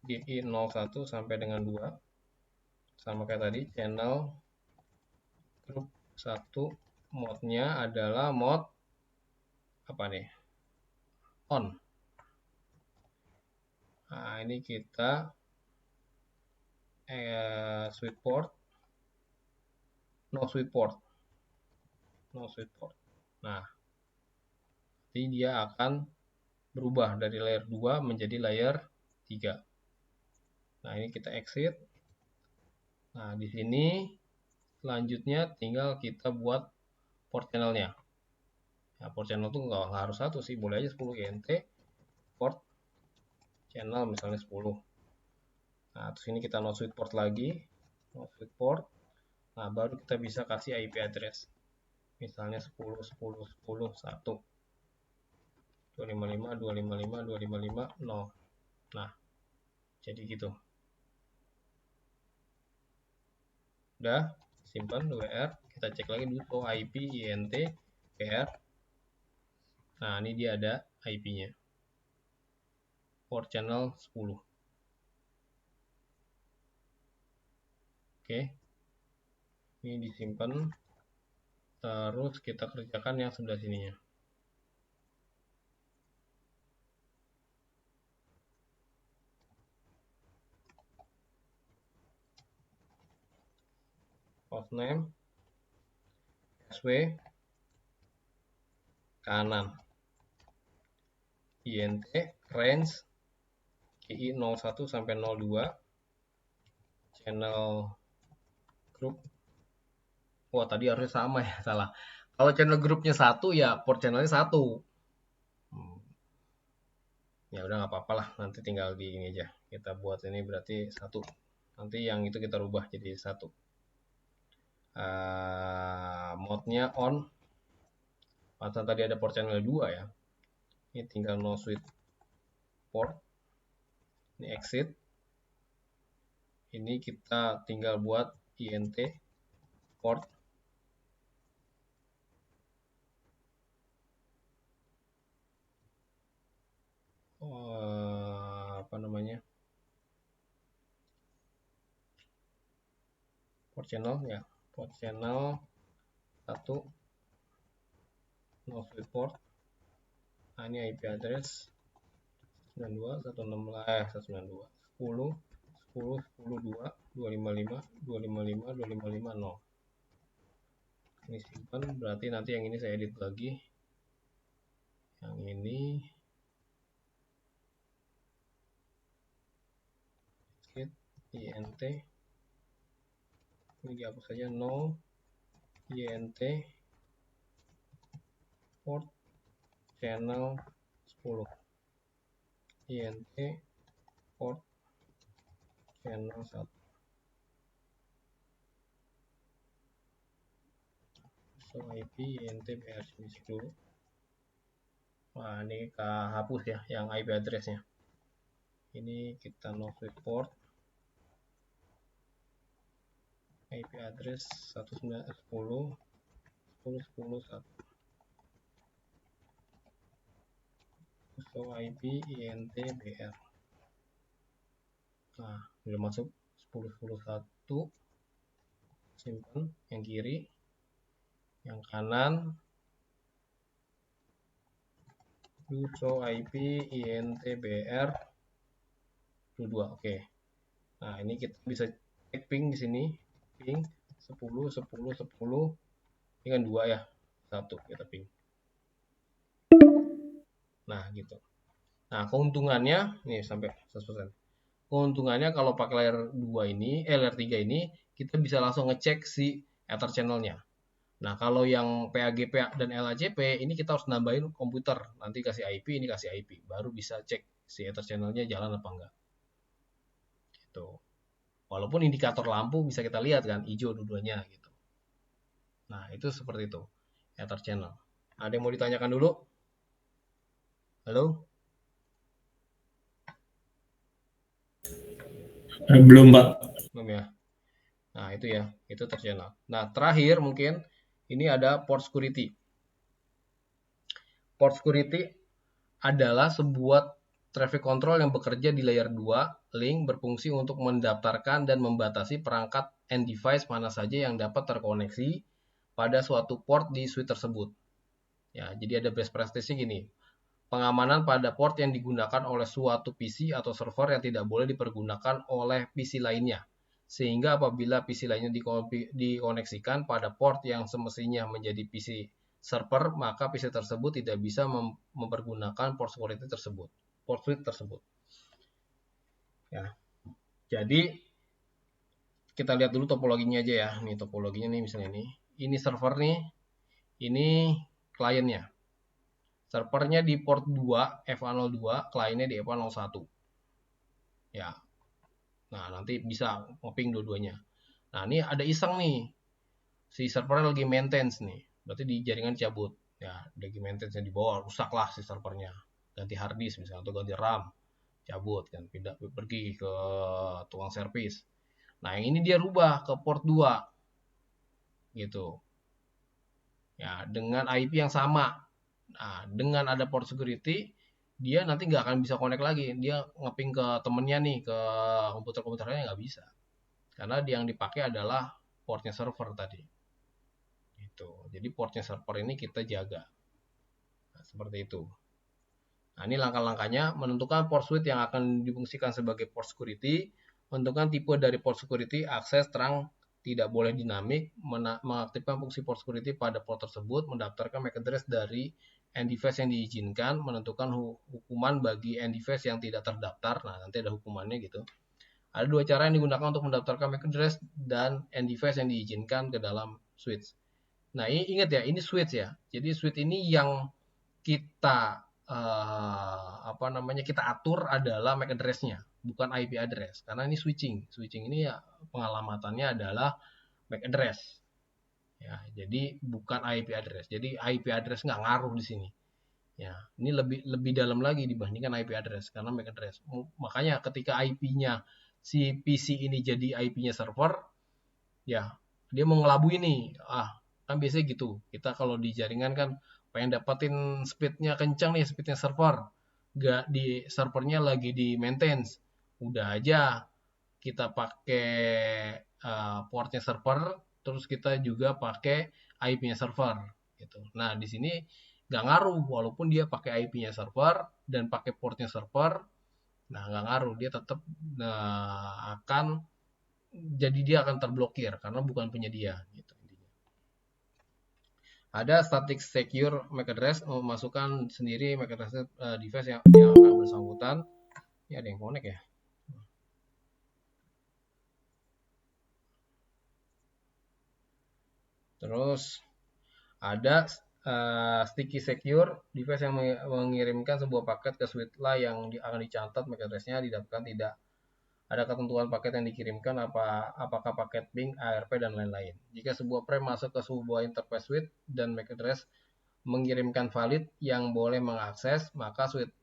DI 01 sampai dengan 2. Sama kayak tadi, channel group 1 mode-nya adalah mode apa nih? On. Nah, ini kita sweet port, no sweet port. Nah, jadi dia akan berubah dari layer 2 menjadi layer 3. Nah, ini kita exit. Nah, di sini selanjutnya tinggal kita buat port channelnya. Nah, port channel tuh nggak harus satu sih, boleh aja 10 INT port channel misalnya 10. Nah, terus ini kita no sweet port lagi, no sweet port. Nah, baru kita bisa kasih IP address. Misalnya 10 10 10 1 255 255 255 0. Nah, jadi gitu. Udah, simpan WR, kita cek lagi dulu oh, IP INT PR. Nah, ini dia ada IP-nya. Port channel 10. Oke. Ini disimpan. Terus kita kerjakan yang sebelah sininya. Hostname SW kanan. INT range KI 01 sampai 02. Channel group. Wah, tadi harusnya sama ya, salah. Kalau channel grupnya 1 ya port channelnya 1. Ya udah nggak apa-apa lah, nanti tinggal di ini aja. Kita buat ini berarti 1. Nanti yang itu kita rubah jadi 1. Mode-nya on. Masa tadi ada port channel 2 ya. Ini tinggal no switch port. Ini exit. Ini kita tinggal buat INT port. Apa namanya? Port channel ya. Port channel 1 no switch port. Nah, ini IP address 92 192 10 10 10 2 255 255 255 0. Ini simpan, berarti nanti yang ini saya edit lagi. Yang ini edit INT. Ini dihapus saja no INT port channel 10. INT port channel 1. So IP INT BR dulu. Nah, ini kita hapus ya yang IP addressnya. Ini kita no switch port. IP address 1910 10 10 1. So IP INT BR. Nah, udah masuk 10 10 1. Simpan yang kiri. Yang kanan show IP INT BR 22. Oke. Nah, ini kita bisa cek ping di sini. Ping 10 10 10. Ini kan 2 ya. 1 kita ping. Nah, gitu. Nah, keuntungannya nih sampai 100%. Keuntungannya kalau pakai layer 2 ini, layer 3 ini, kita bisa langsung ngecek si Ether channelnya. Nah, kalau yang PAGP dan LACP, ini kita harus nambahin komputer. Nanti kasih IP, ini kasih IP. Baru bisa cek si Ether channelnya jalan apa enggak. Gitu. Walaupun indikator lampu bisa kita lihat kan, hijau dua-duanya gitu. Nah, itu seperti itu. Ether channel. Ada yang mau ditanyakan dulu? Halo? Belum, Pak. Belum ya? Nah, itu ya. Itu Ether channel. Nah, terakhir mungkin ini ada port security. Port security adalah sebuah traffic control yang bekerja di layer 2 link berfungsi untuk mendaftarkan dan membatasi perangkat and device mana saja yang dapat terkoneksi pada suatu port di suite tersebut. Ya, jadi ada best practice-nya gini. Pengamanan pada port yang digunakan oleh suatu PC atau server yang tidak boleh dipergunakan oleh PC lainnya. Sehingga apabila PC lainnya dikoneksikan pada port yang semestinya menjadi PC server, maka PC tersebut tidak bisa mempergunakan port security tersebut, port switch tersebut. Ya. Jadi kita lihat dulu topologinya aja ya. Nih topologinya nih misalnya ini. Ini server nih, ini kliennya. Servernya di port 2, FA02, kliennya di FA01. Ya. Nah, nanti bisa ngoping dua-duanya. Nah, ini ada iseng nih. Si servernya lagi maintenance nih. Berarti di jaringan cabut. Ya, lagi maintenance yang dibawa, rusak lah si servernya. Ganti hard disk misalnya atau ganti RAM. Cabut kan, pindah pergi ke tukang servis. Nah, yang ini dia rubah ke port 2. Gitu. Ya, dengan IP yang sama. Nah, dengan ada port security, dia nanti nggak akan bisa connect lagi. Dia ngeping ke temennya nih, ke komputer-komputernya nggak bisa. Karena yang dipakai adalah portnya server tadi. Gitu. Jadi portnya server ini kita jaga. Nah, seperti itu. Nah, ini langkah-langkahnya menentukan port switch yang akan difungsikan sebagai port security, menentukan tipe dari port security, akses terang tidak boleh dinamik, mengaktifkan fungsi port security pada port tersebut, mendaftarkan MAC address dari end device yang diizinkan, menentukan hukuman bagi end device yang tidak terdaftar. Nah, nanti ada hukumannya gitu. Ada dua cara yang digunakan untuk mendaftarkan MAC address dan end device yang diizinkan ke dalam switch. Nah, ini ingat ya, ini switch ya. Jadi switch ini yang kita kita atur adalah MAC address-nya, bukan IP address. Karena ini switching. Switching ini ya pengalamatannya adalah MAC address. Ya, jadi bukan IP address. Jadi IP address nggak ngaruh di sini. Ya, ini lebih dalam lagi dibandingkan IP address karena MAC address. Makanya ketika IP-nya si PC ini jadi IP-nya server, ya dia mau ngelabui nih. Kan biasanya gitu. Kita kalau di jaringan kan pengen dapetin speednya kencang nih, speednya server. Gak di servernya lagi di maintenance. Udah aja kita pakai portnya server, terus kita juga pakai IP-nya server gitu. Nah, di sini nggak ngaruh walaupun dia pakai IP-nya server dan pakai portnya server. Nah, nggak ngaruh, dia tetap akan jadi dia akan terblokir karena bukan punya dia gitu. Ada static secure MAC address, memasukkan sendiri MAC address device yang akan bersangkutan. Ini ada yang connect ya. Terus ada sticky secure device yang mengirimkan sebuah paket ke switch lah yang akan dicatat MAC address-nya didapatkan tidak ada ketentuan paket yang dikirimkan apakah paket ping, ARP dan lain-lain. Jika sebuah frame masuk ke sebuah interface switch dan MAC address mengirimkan valid yang boleh mengakses, maka switch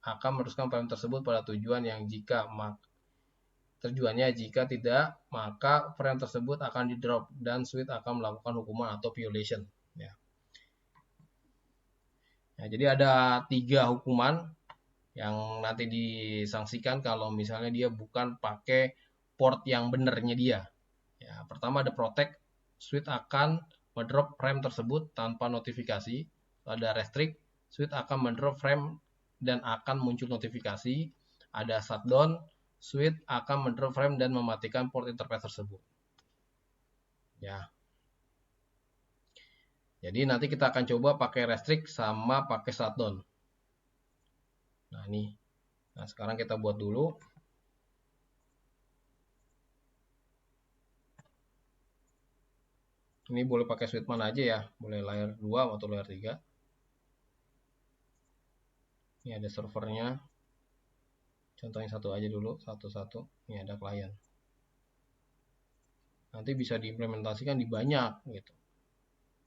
akan meneruskan frame tersebut pada tujuannya jika tidak, maka frame tersebut akan di drop dan switch akan melakukan hukuman atau violation. Ya. Jadi ada 3 hukuman yang nanti disangsikan kalau misalnya dia bukan pakai port yang benernya dia. Ya, pertama ada protect, switch akan mendrop frame tersebut tanpa notifikasi. Ada restrict, switch akan mendrop frame dan akan muncul notifikasi. Ada shutdown, switch akan mendrop frame dan mematikan port interface tersebut. Ya. Jadi nanti kita akan coba pakai restrict sama pakai shutdown. Nah, ini. Nah, sekarang kita buat dulu. Ini boleh pakai switch mana aja ya. Boleh layer 2 atau layer 3. Ini ada servernya. Contohnya satu aja dulu, satu-satu. Ini ada klien. Nanti bisa diimplementasikan di banyak gitu.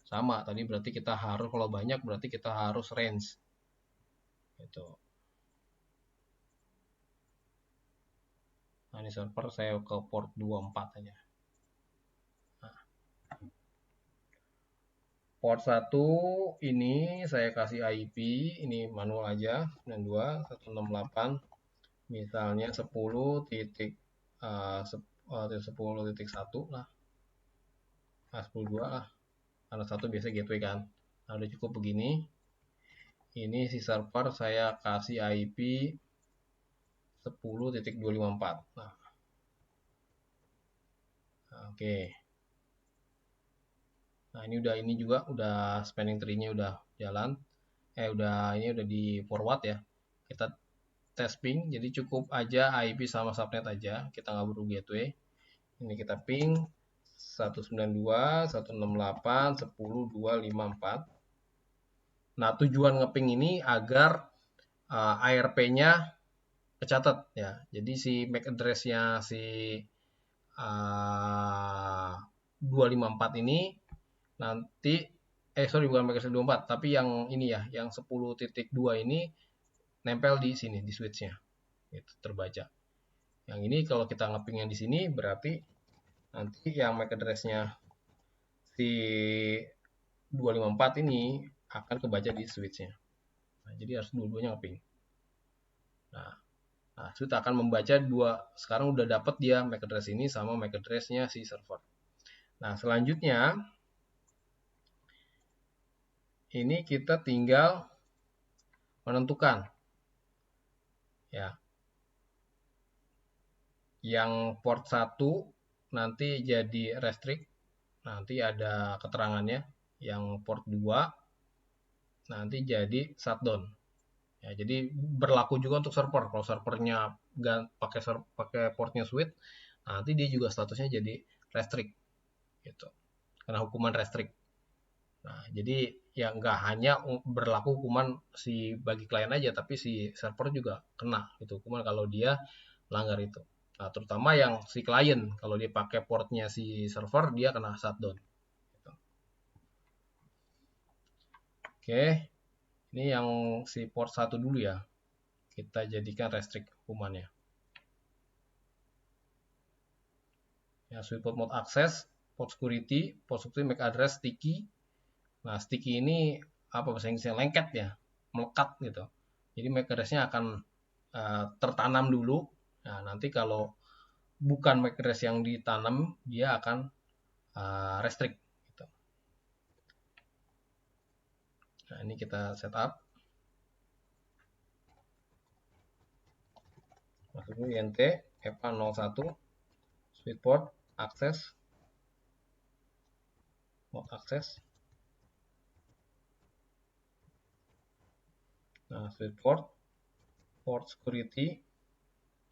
Sama, tadi berarti kita harus kalau banyak berarti kita harus range. Gitu. Nah, ini server saya ke port 24 aja. Nah. Port 1 ini saya kasih IP, ini manual aja, 92 168 misalnya 10.10.1 lah. Nah, 10.2 lah. Karena 1 biasa gateway kan. Nah, udah cukup begini. Ini si server saya kasih IP 10.254. Nah, oke. Nah, ini juga udah spanning tree-nya udah jalan. Ini udah di forward ya. Kita tes ping, jadi cukup aja IP sama subnet aja. Kita nggak perlu gateway. Ini kita ping 192.168.10.254. Nah, tujuan ngeping ini agar ARP-nya kecatat ya. Jadi si MAC address-nya si 254 ini nanti sorry, bukan MAC address 24, tapi yang ini ya, yang 10.2 ini nempel di sini di switch-nya. Itu terbaca. Yang ini kalau kita ngepingnya di sini berarti nanti yang MAC address-nya si 254 ini akan kebaca di switch-nya. Nah, jadi harus dua-duanya ngeping. Nah, Suite akan membaca sekarang udah dapat dia MAC address ini sama MAC address-nya si server. Nah, selanjutnya ini kita tinggal menentukan ya. Yang port 1 nanti jadi restrict, nanti ada keterangannya. Yang port 2 nanti jadi shutdown. Ya, jadi berlaku juga untuk server. Kalau servernya pakai portnya Suite, nanti dia juga statusnya jadi restrict gitu. Karena hukuman restrict. Nah, jadi ya nggak hanya berlaku hukuman si bagi klien aja, tapi si server juga kena gitu hukuman kalau dia langgar itu. Nah, terutama yang si klien, kalau dia pakai portnya si server, dia kena shutdown. Gitu. Oke, ini yang si port 1 dulu ya. Kita jadikan restrict hukumannya. Ya, sweet port mode access, port security MAC address sticky. Nah, sticky ini apa bahasa Inggrisnya, lengket ya, melekat gitu. Jadi MAC address-nya akan tertanam dulu. Nah, nanti kalau bukan MAC address yang ditanam, dia akan restrict gitu. Nah, ini kita setup. Masuk dulu INT EPA 01 sweet port access mode access. Nah, sweet port security.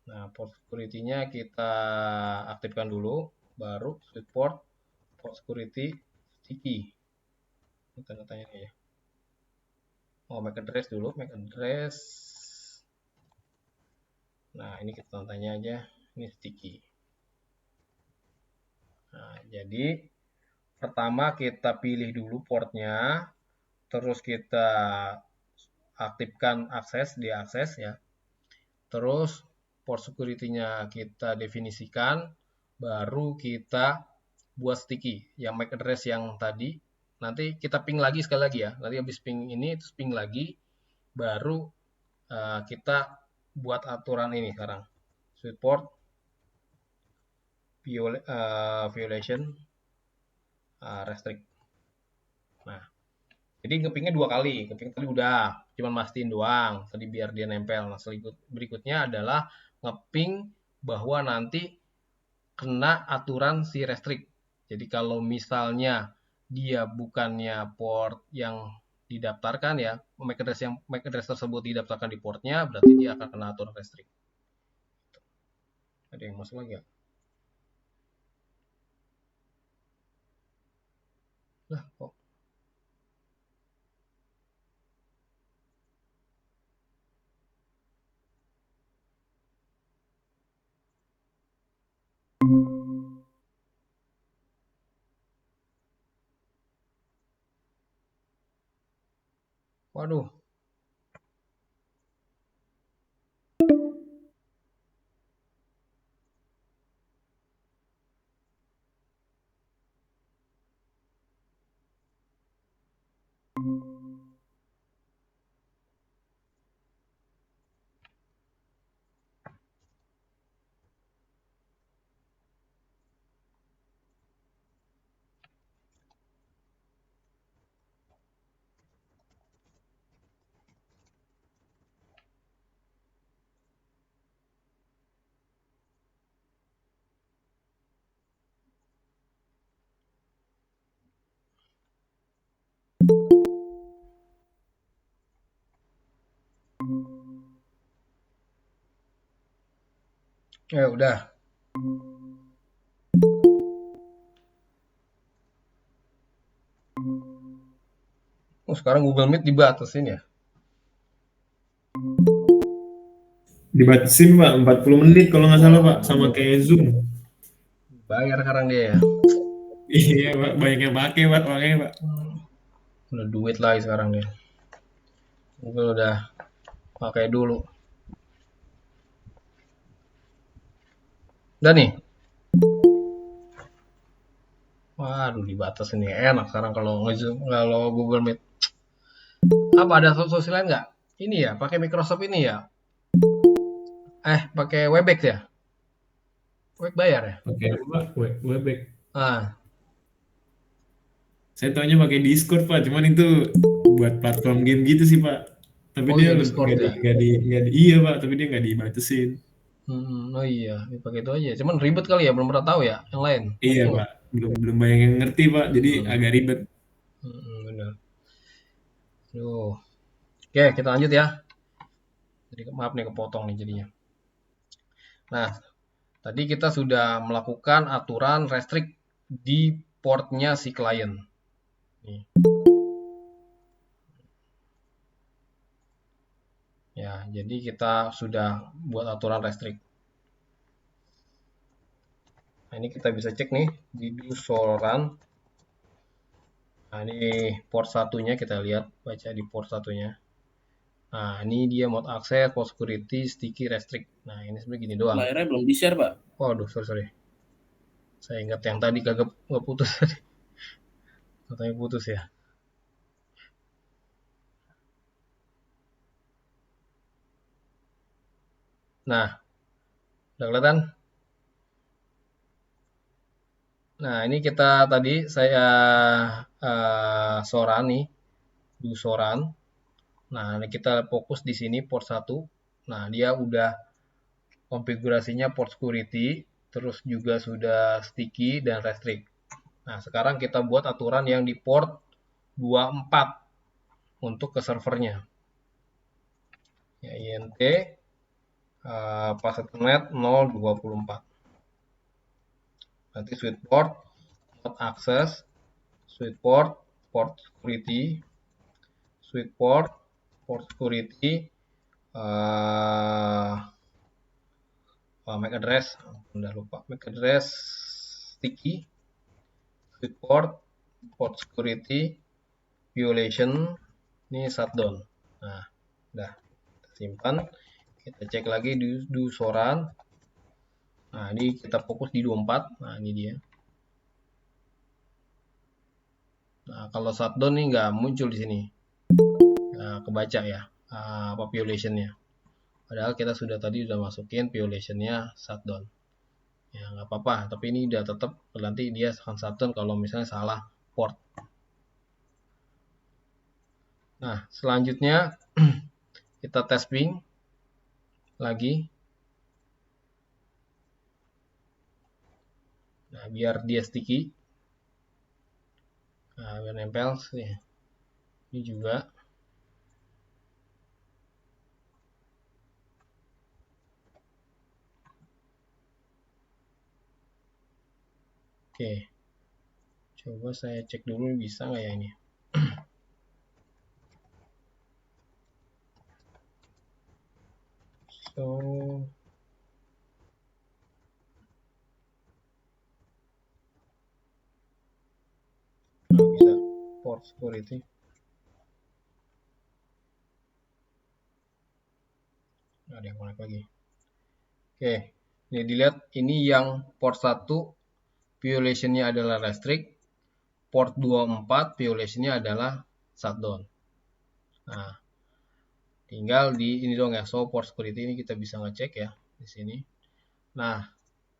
Nah, port security-nya kita aktifkan dulu, baru sweet port security sticky. Ini tanda-tanya ya. Oh, MAC address dulu, MAC address. Nah, ini kita tanda-tanya aja, ini sticky. Nah, jadi pertama kita pilih dulu portnya, terus kita aktifkan akses, di akses ya. Terus port security-nya kita definisikan, baru kita buat sticky. Yang MAC address yang tadi, nanti kita ping lagi sekali lagi ya. Nanti habis ping ini, terus ping lagi, baru kita buat aturan ini sekarang. Sweet port violation restrict. Nah, jadi ngepingnya 2 kali. Ngeping tadi udah, cuman mastiin doang. Tadi biar dia nempel. Nah, berikutnya adalah ngeping bahwa nanti kena aturan si restrict. Jadi kalau misalnya dia bukannya port yang didaftarkan ya, MAC address tersebut didaftarkan di portnya, berarti dia akan kena aturan restrict. Ada yang masuk lagi ya? Lah, kok waduh. Ya udah. Oh, sekarang Google Meet dibatasin ya. Dibatasin Pak 40 menit kalau nggak salah Pak, sama Waduh, kayak Zoom. bayar sekarang dia ya. Iya Pak, banyak yang pakai Pak, makanya Pak. Udah duit lagi sekarang dia. Google udah pakai dulu. Udah nih. Waduh, dibatas ini enak sekarang kalau nge-Zoom, kalau Google Meet. Apa ada solusi lain nggak? Ini ya, pakai Microsoft ini ya. Pakai Webex ya. Webex bayar ya. Pakai apa? Webex. Ah, Saya taunya pakai Discord Pak, cuman itu buat platform game gitu sih Pak. Tapi oh dia iya lebih Discord ya. iya Pak, tapi dia nggak dibatasin. Oh iya, pakai itu aja. Cuman ribet kali ya, belum pernah tahu ya yang lain. Iya Mungkin. Pak, belum belum banyak yang ngerti Pak, jadi Hmm, agak ribet. benar. Duh. Oke, kita lanjut ya. Jadi maaf nih kepotong nih jadinya. Nah, tadi kita sudah melakukan aturan restrict di portnya si klien. Nih. Ya, jadi kita sudah buat aturan restrict. Nah, ini kita bisa cek nih di Dusoran. Nah, ini port satunya kita lihat, baca di port satunya. Nah, ini dia mode access, port security, sticky, restrict. Nah, ini sebenarnya gini doang. Layarnya belum di-share, Pak. Waduh, sorry. Saya ingat yang tadi kagak nggak putus. Katanya putus ya. Nah, udah kelihatan? Nah, ini kita tadi saya soran nih, do soran. Nah, ini kita fokus di sini port 1. Nah, dia udah konfigurasinya port security, terus juga sudah sticky dan restrict. Nah, sekarang kita buat aturan yang di port 24 untuk ke servernya. Ya, INT password 024. Nanti switch port, port access, switch port, port security, switch port, port security, uh, MAC address, udah lupa, MAC address sticky, switch port, port security, violation, ini shutdown. Nah, udah kita simpan, kita cek lagi di soran. Nah, ini kita fokus di 24. Nah, ini dia. Nah, kalau shutdown nih nggak muncul di sini. Nah, kebaca ya, apa violationnya. Padahal kita sudah tadi udah masukin violationnya shutdown. Ya nggak apa-apa, tapi ini udah tetap nanti dia akan shutdown kalau misalnya salah port. Nah, selanjutnya kita tes ping lagi. Nah, biar dia sticky. Nah, biar nempel sih. Ini juga. Oke, coba saya cek dulu bisa nggak ya ini. So, nah, bisa port security. Nah, ada yang connect lagi. Oke, ini dilihat ini yang port 1 violationnya adalah restrict, port 24 violationnya adalah shutdown. Nah, tinggal di ini dong ya, so port security ini kita bisa ngecek ya di sini. Nah,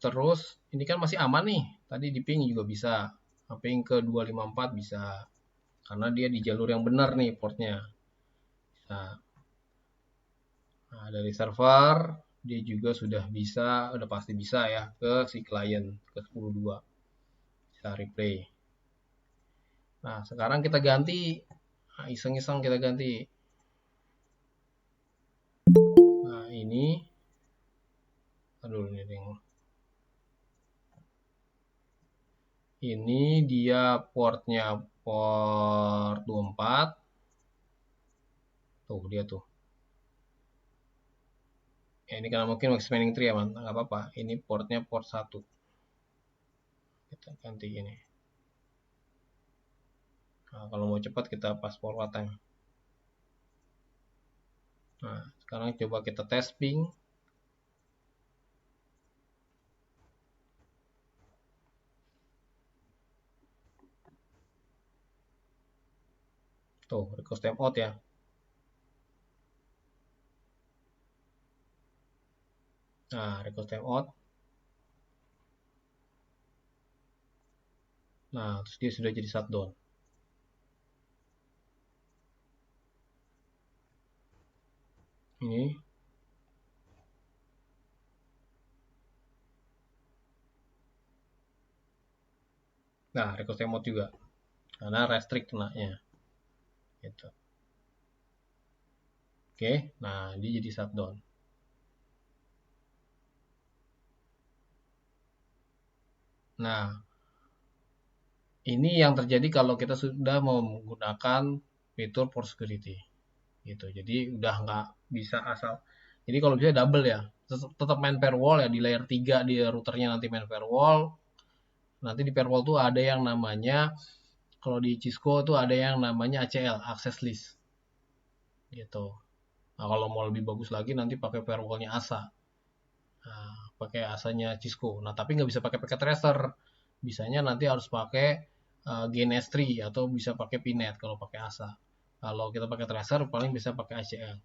terus ini kan masih aman nih. Tadi di ping juga bisa. Ping ke 254 bisa. Karena dia di jalur yang benar nih portnya. Nah, dari server dia juga sudah bisa, udah pasti bisa ya ke si klien ke 10.2. Bisa replay. Nah, sekarang kita ganti. Nah, iseng-iseng kita ganti. aduh ini dia portnya port 24. Tuh dia tuh. Ya, ini karena mungkin expanding tree ya, man. Nggak apa-apa. Ini portnya port 1. Kita ganti ini. Nah, kalau mau cepat kita pas forward time. Nah, sekarang coba kita tes ping. Tuh, request timeout ya. Nah, request timeout. Nah, terus dia sudah jadi shutdown. Ini. Nah, request timeout juga. Karena restrict kenanya. Gitu. Oke, nah dia jadi shutdown. Nah, ini yang terjadi kalau kita sudah mau menggunakan fitur port security. Gitu. Jadi udah nggak bisa asal. Jadi kalau bisa double ya. Tetap main firewall ya di layer 3 di routernya nanti main firewall. Nanti di firewall tuh ada yang namanya kalau di Cisco tuh ada yang namanya ACL, access list. Gitu. Nah, kalau mau lebih bagus lagi nanti pakai firewallnya ASA. Nah, pakai ASA-nya Cisco. Nah, tapi nggak bisa pakai packet tracer. Bisanya nanti harus pakai GNS3 atau bisa pakai Pinet kalau pakai ASA. Kalau kita pakai tracer paling bisa pakai ACL.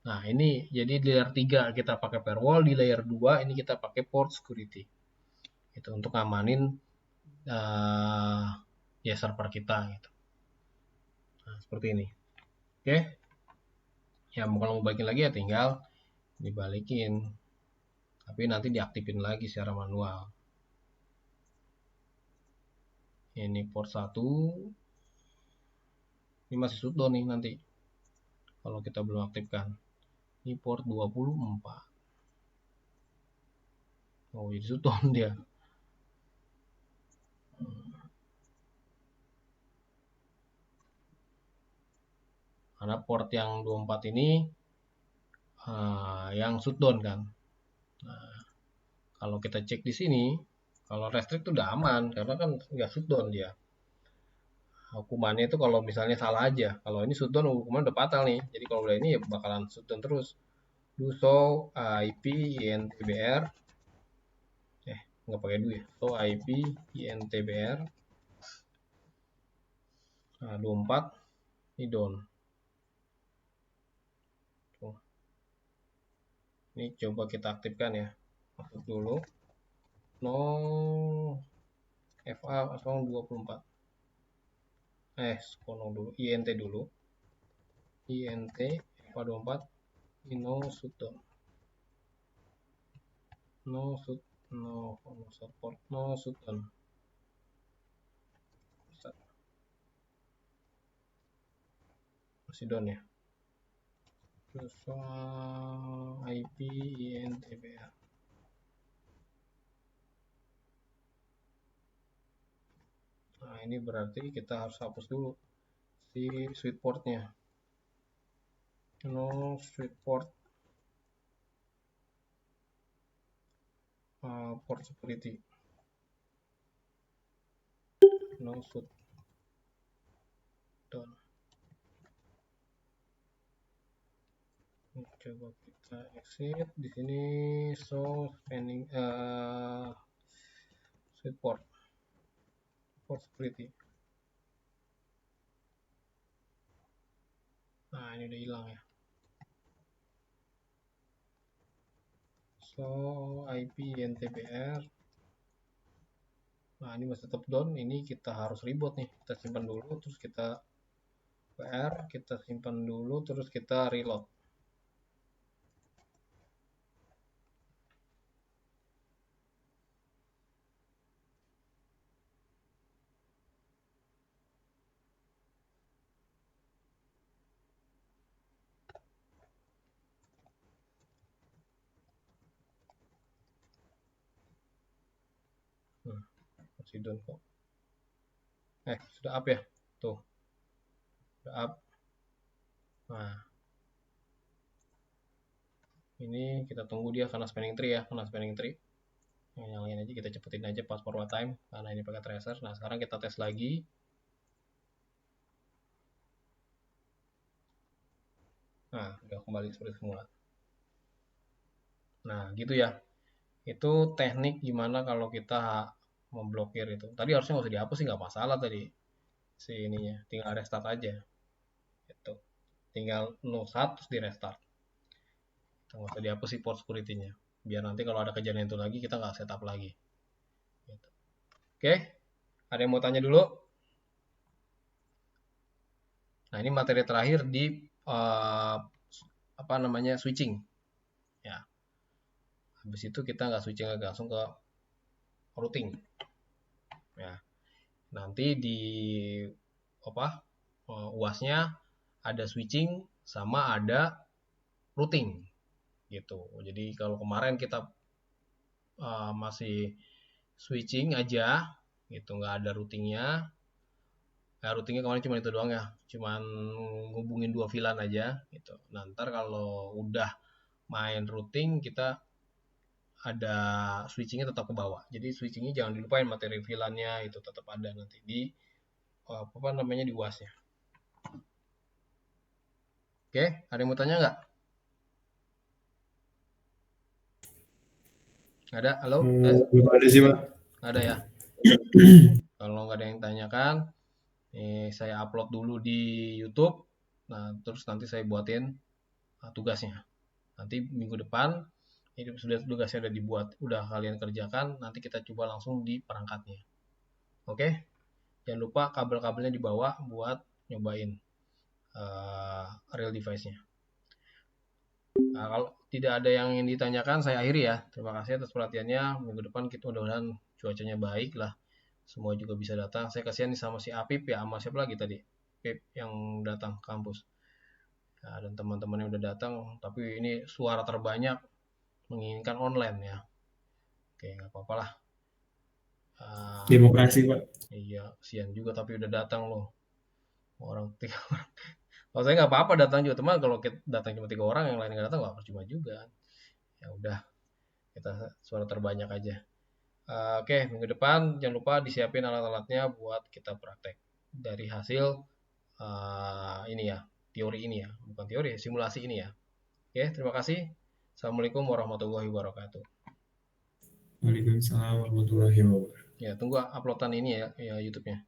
Nah, ini jadi di layer 3 kita pakai firewall, di layer 2 ini kita pakai port security. Itu untuk ngamanin uh, ya server kita gitu. Nah, seperti ini. Oke. Ya, kalau mau balikin lagi ya tinggal dibalikin. Tapi nanti diaktifin lagi secara manual. Ini port 1. Ini masih shutdown nih nanti. Kalau kita belum aktifkan. Ini port 24. Oh, jadi shutdown dia. Karena port yang 24 ini yang shutdown kan. Nah, kalau kita cek di sini, kalau restrict itu udah aman karena kan nggak shutdown dia. Hukumannya itu kalau misalnya salah aja. Kalau ini shutdown hukuman udah fatal nih. Jadi kalau udah ini ya bakalan shutdown terus. Do show IP INTBR. Nggak pakai do ya. Show IP INTBR. Nah, 24 ini down. Tuh. Ini coba kita aktifkan ya. Masuk dulu. No FA 24. Kono dulu. INT dulu. INT FA 24. No shutdown. No shoot. No support. No shutdown. Masih down ya. Terus IP INTBR. Nah, ini berarti kita harus hapus dulu si switch portnya. No switch port port security. No shoot down. Coba kita exit di sini show spending switch port security. Nah, ini udah hilang ya. So IP NTBR. Nah, ini masih tetap down. Ini kita harus reboot nih. Kita simpan dulu, terus kita PR, kita simpan dulu, terus kita reload. Sidon kok. Sudah up ya? Tuh, sudah up. Nah, ini kita tunggu dia karena spanning tree ya, karena spanning tree. Nyalain aja, kita cepetin aja pas forward time karena ini pakai tracer. Nah, sekarang kita tes lagi. Nah, udah kembali seperti semula. Nah, gitu ya. Itu teknik gimana kalau kita memblokir itu. Tadi harusnya nggak usah dihapus sih, nggak masalah tadi si ininya. Tinggal restart aja. Gitu. Tinggal no status di restart. Nggak usah dihapus si port security-nya. Biar nanti kalau ada kejadian itu lagi, kita nggak setup lagi. Gitu. Oke, ada yang mau tanya dulu? Nah, ini materi terakhir di apa namanya switching. Ya, habis itu kita nggak switching lagi, langsung ke routing. Ya, nanti di apa UAS-nya ada switching sama ada routing gitu. Jadi kalau kemarin kita masih switching aja gitu, nggak ada routingnya. Routingnya kemarin cuma itu doang ya, cuman ngubungin 2 VLAN aja gitu. Nah, ntar kalau udah main routing kita ada switchingnya tetap ke bawah. Jadi switchingnya jangan dilupain, materi VLAN-nya itu tetap ada nanti di apa namanya di UAS-nya. Oke, ada yang mau tanya nggak? Ada? Halo? Belum ada sih, Pak. Ada ya? Kalau nggak ada yang tanyakan, saya upload dulu di YouTube. Nah, terus nanti saya buatin tugasnya. Nanti minggu depan ini sudah tugasnya udah dibuat, udah kalian kerjakan. Nanti kita coba langsung di perangkatnya. Oke? Jangan lupa kabel-kabelnya dibawa buat nyobain real device-nya. Nah, kalau tidak ada yang ingin ditanyakan, saya akhiri ya. Terima kasih atas perhatiannya. Minggu depan kita mudah-mudahan cuacanya baik lah. Semua juga bisa datang. Saya kasihan nih sama si Apip ya, sama siapa lagi tadi? Pip yang datang ke kampus. Nah, dan teman-teman yang udah datang, tapi ini suara terbanyak menginginkan online ya. Oke, nggak apa-apa lah. Demokrasi, Pak. Iya, sian juga tapi udah datang loh. Orang 3 orang. Kalau saya nggak apa-apa datang juga, teman. Kalau kita datang cuma 3 orang, yang lain nggak datang nggak percuma juga. Ya udah, kita suara terbanyak aja. Oke, minggu depan jangan lupa disiapin alat-alatnya buat kita praktek dari hasil ini ya, teori ini ya, bukan teori, simulasi ini ya. Oke, terima kasih. Assalamualaikum warahmatullahi wabarakatuh. Waalaikumsalam warahmatullahi wabarakatuh. Ya, tunggu uploadan ini ya, YouTube-nya.